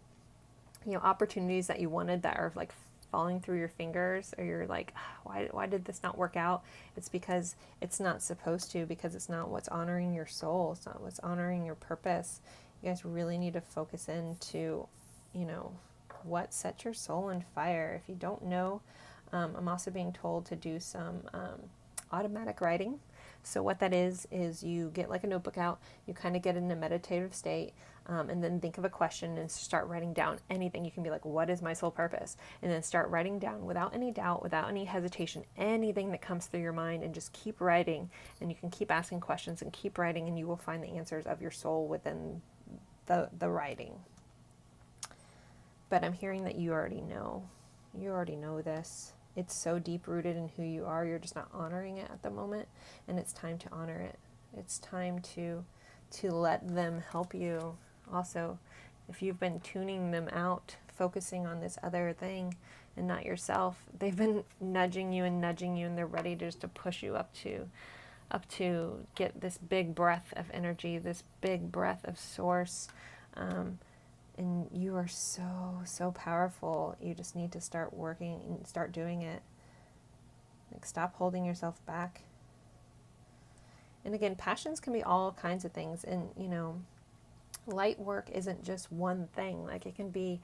opportunities that you wanted that are like falling through your fingers, or you're like, why did this not work out? It's because it's not supposed to, because it's not what's honoring your soul. It's not what's honoring your purpose. You guys really need to focus into, what sets your soul on fire. If you don't know, I'm also being told to do some automatic writing. So what that is you get like a notebook out, you kind of get in a meditative state, and then think of a question and start writing down anything. You can be like, what is my soul purpose? And then start writing down without any doubt, without any hesitation, anything that comes through your mind, and just keep writing. And you can keep asking questions and keep writing, and you will find the answers of your soul within the writing. But I'm hearing that you already know. You already know this. It's so deep-rooted in who you are. You're just not honoring it at the moment, and it's time to honor it. It's time to let them help you. Also, if you've been tuning them out, focusing on this other thing and not yourself, they've been nudging you, and they're ready just to push you up to get this big breath of energy, this big breath of source. And you are so, so powerful. You just need to start working and start doing it. Like, stop holding yourself back. And again, passions can be all kinds of things. And, light work isn't just one thing. Like, it can be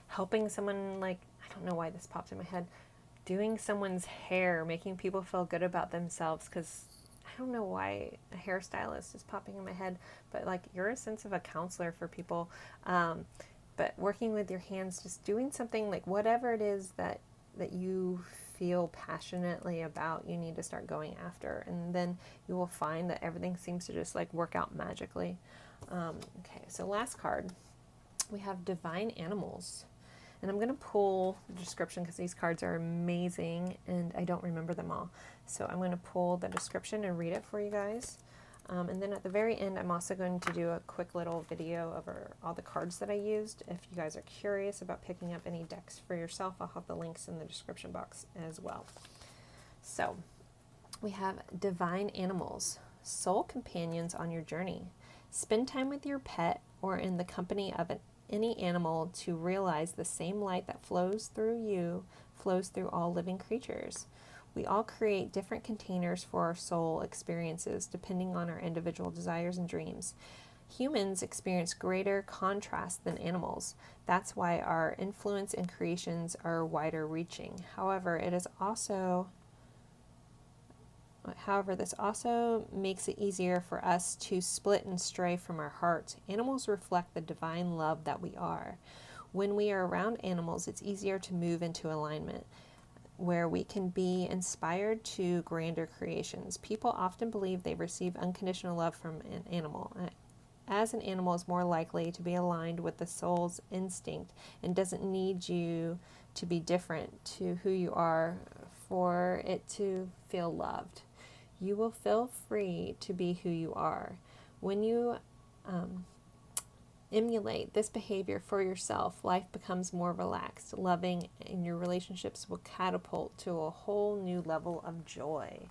helping someone, like, I don't know why this pops in my head, doing someone's hair, making people feel good about themselves, because I don't know why a hairstylist is popping in my head, but like, you're a sense of a counselor for people. But working with your hands, just doing something, like whatever it is that you feel passionately about, you need to start going after. And then you will find that everything seems to just like work out magically. Okay, so last card, we have Divine Animals. And I'm going to pull the description because these cards are amazing and I don't remember them all. So I'm going to pull the description and read it for you guys. And then at the very end, I'm also going to do a quick little video of all the cards that I used. If you guys are curious about picking up any decks for yourself, I'll have the links in the description box as well. So we have Divine Animals, soul companions on your journey. Spend time with your pet or in the company of any animal to realize the same light that flows through you flows through all living creatures. We all create different containers for our soul experiences depending on our individual desires and dreams. Humans experience greater contrast than animals. That's why our influence and creations are wider reaching. However, it is also However, this also makes it easier for us to split and stray from our heart. Animals reflect the divine love that we are. When we are around animals, it's easier to move into alignment, where we can be inspired to grander creations. People often believe they receive unconditional love from an animal, as an animal is more likely to be aligned with the soul's instinct and doesn't need you to be different to who you are for it to feel loved. You will feel free to be who you are. When you emulate this behavior for yourself, life becomes more relaxed, loving, and your relationships will catapult to a whole new level of joy.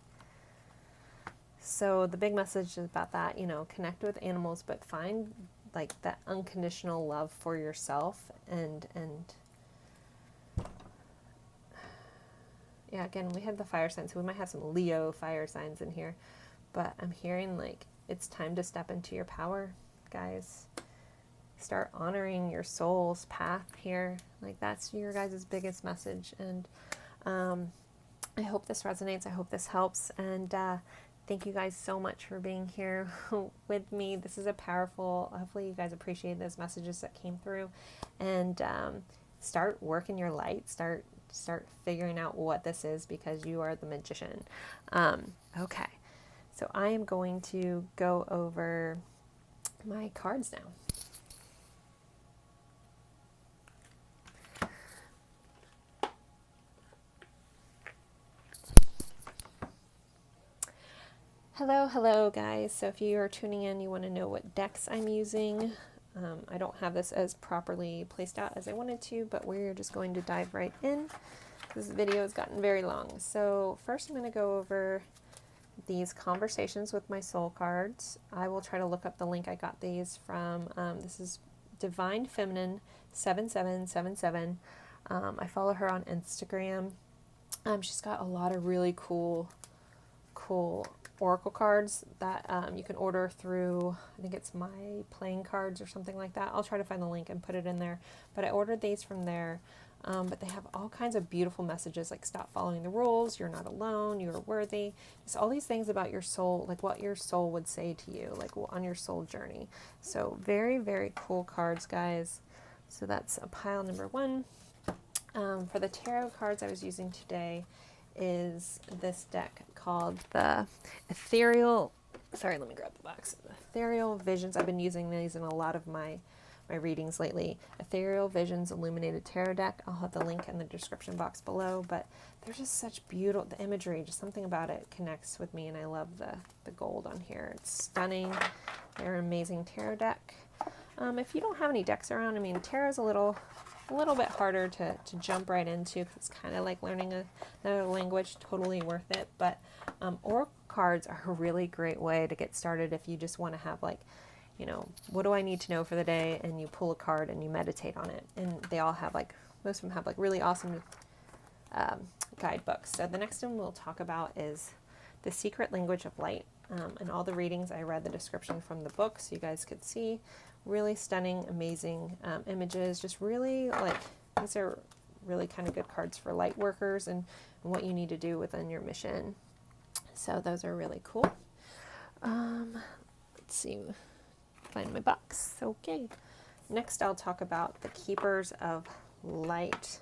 So the big message is about that, connect with animals, but find like that unconditional love for yourself. And yeah, again, we had the fire signs, so we might have some Leo fire signs in here, but I'm hearing like it's time to step into your power, guys. Start honoring your soul's path here. Like that's your guys' biggest message. And I hope this resonates. I hope this helps. And thank you guys so much for being here with me. This is a powerful, hopefully you guys appreciate those messages that came through. And start working your light. Start figuring out what this is, because you are the magician. Okay. So I am going to go over my cards now. Hello guys. So if you are tuning in, you want to know what decks I'm using. I don't have this as properly placed out as I wanted to, but we're just going to dive right in. This video has gotten very long. So first I'm going to go over these conversations with my soul cards. I will try to look up the link I got these from. This is Divine Feminine 7777. I follow her on Instagram. She's got a lot of really cool oracle cards that you can order through, I think it's My Playing Cards or something like that. I'll try to find the link and put it in there. But I ordered these from there. But they have all kinds of beautiful messages like stop following the rules, you're not alone, you are worthy. Just all these things about your soul, like what your soul would say to you, like on your soul journey. So very, very cool cards, guys. So that's a pile number one. For the tarot cards I was using today is this deck called the Ethereal, let me grab the box. Ethereal Visions. I've been using these in a lot of my readings lately. Ethereal Visions Illuminated Tarot Deck. I'll have the link in the description box below, but they're just such beautiful, the imagery, just something about it connects with me, and I love the gold on here. It's stunning. They're an amazing tarot deck. If you don't have any decks around, I mean, tarot's a little bit harder to jump right into, because it's kind of like learning another language. Totally worth it. But oracle cards are a really great way to get started if you just want to have like, what do I need to know for the day? And you pull a card and you meditate on it. And they all have like, most of them have like really awesome guidebooks. So the next one we'll talk about is The Secret Language of Light. In all the readings, I read the description from the book so you guys could see. Really stunning, amazing images. Just really like, these are really kind of good cards for light workers and what you need to do within your mission. So those are really cool. Let's see, find my box. Okay. Next I'll talk about the Keepers of Light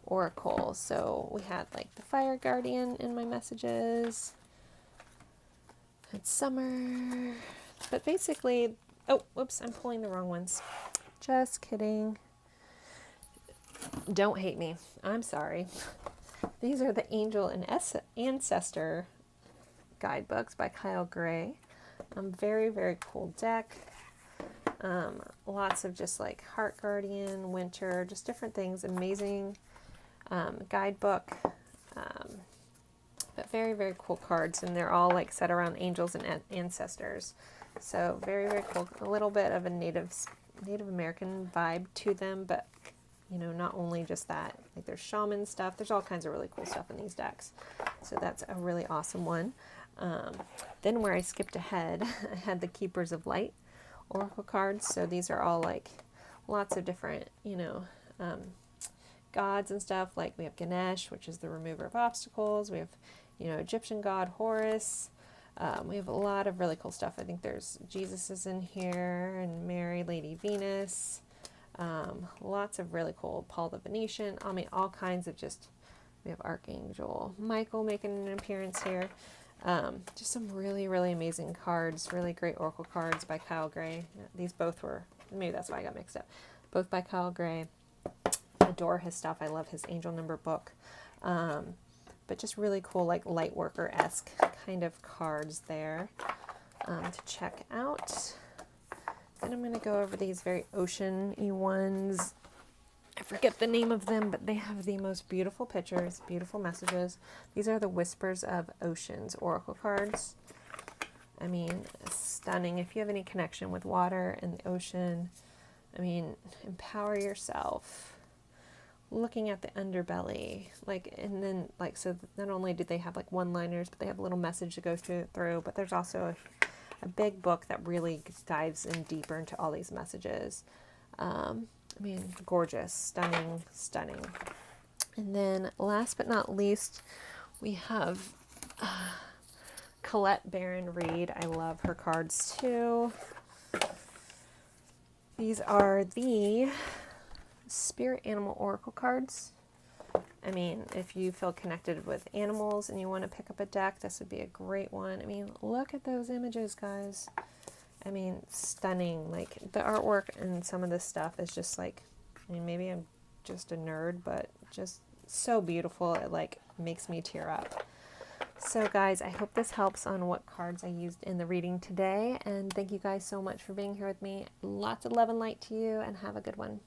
Oracle. So we had like the Fire Guardian in my messages. It's summer. But basically, oh, whoops, I'm pulling the wrong ones. Just kidding. Don't hate me. I'm sorry. These are the Angel and Ancestor guidebooks by Kyle Gray. Very, very cool deck. Lots of just like Heart Guardian, Winter, just different things. Amazing guidebook. But very, very cool cards. And they're all like set around angels and ancestors. So very, very cool. A little bit of a Native American vibe to them, but not only just that. Like there's shaman stuff. There's all kinds of really cool stuff in these decks. So that's a really awesome one. Then where I skipped ahead, I had the Keepers of Light Oracle cards. So these are all like lots of different, gods and stuff. Like we have Ganesh, which is the remover of obstacles. We have you know, Egyptian god Horus. We have a lot of really cool stuff. I think there's Jesus is in here, and Mary, Lady Venus. Lots of really cool, Paul the Venetian. I mean, all kinds of just, we have Archangel Michael making an appearance here. Just some really, really amazing cards, really great oracle cards by Kyle Gray. These both were, maybe that's why I got mixed up. Both by Kyle Gray. Adore his stuff. I love his angel number book. But just really cool, like light worker-esque kind of cards there to check out. Then I'm going to go over these very ocean-y ones. I forget the name of them, but they have the most beautiful pictures, beautiful messages. These are the Whispers of Oceans oracle cards. I mean, stunning. If you have any connection with water and the ocean, I mean, empower yourself. Looking at the underbelly, like, and then, like, so not only do they have like one-liners, but they have a little message to go through, but there's also a big book that really dives in deeper into all these messages. I mean, gorgeous, stunning, stunning. And then last but not least, we have Colette Baron Reed. I love her cards too. These are the Spirit Animal Oracle cards. I mean, if you feel connected with animals and you want to pick up a deck, this would be a great one. I mean, look at those images, guys. I mean, stunning. Like, the artwork and some of this stuff is just like, I mean, maybe I'm just a nerd, but just so beautiful. It like makes me tear up. So guys, I hope this helps on what cards I used in the reading today. And thank you guys so much for being here with me. Lots of love and light to you, and have a good one.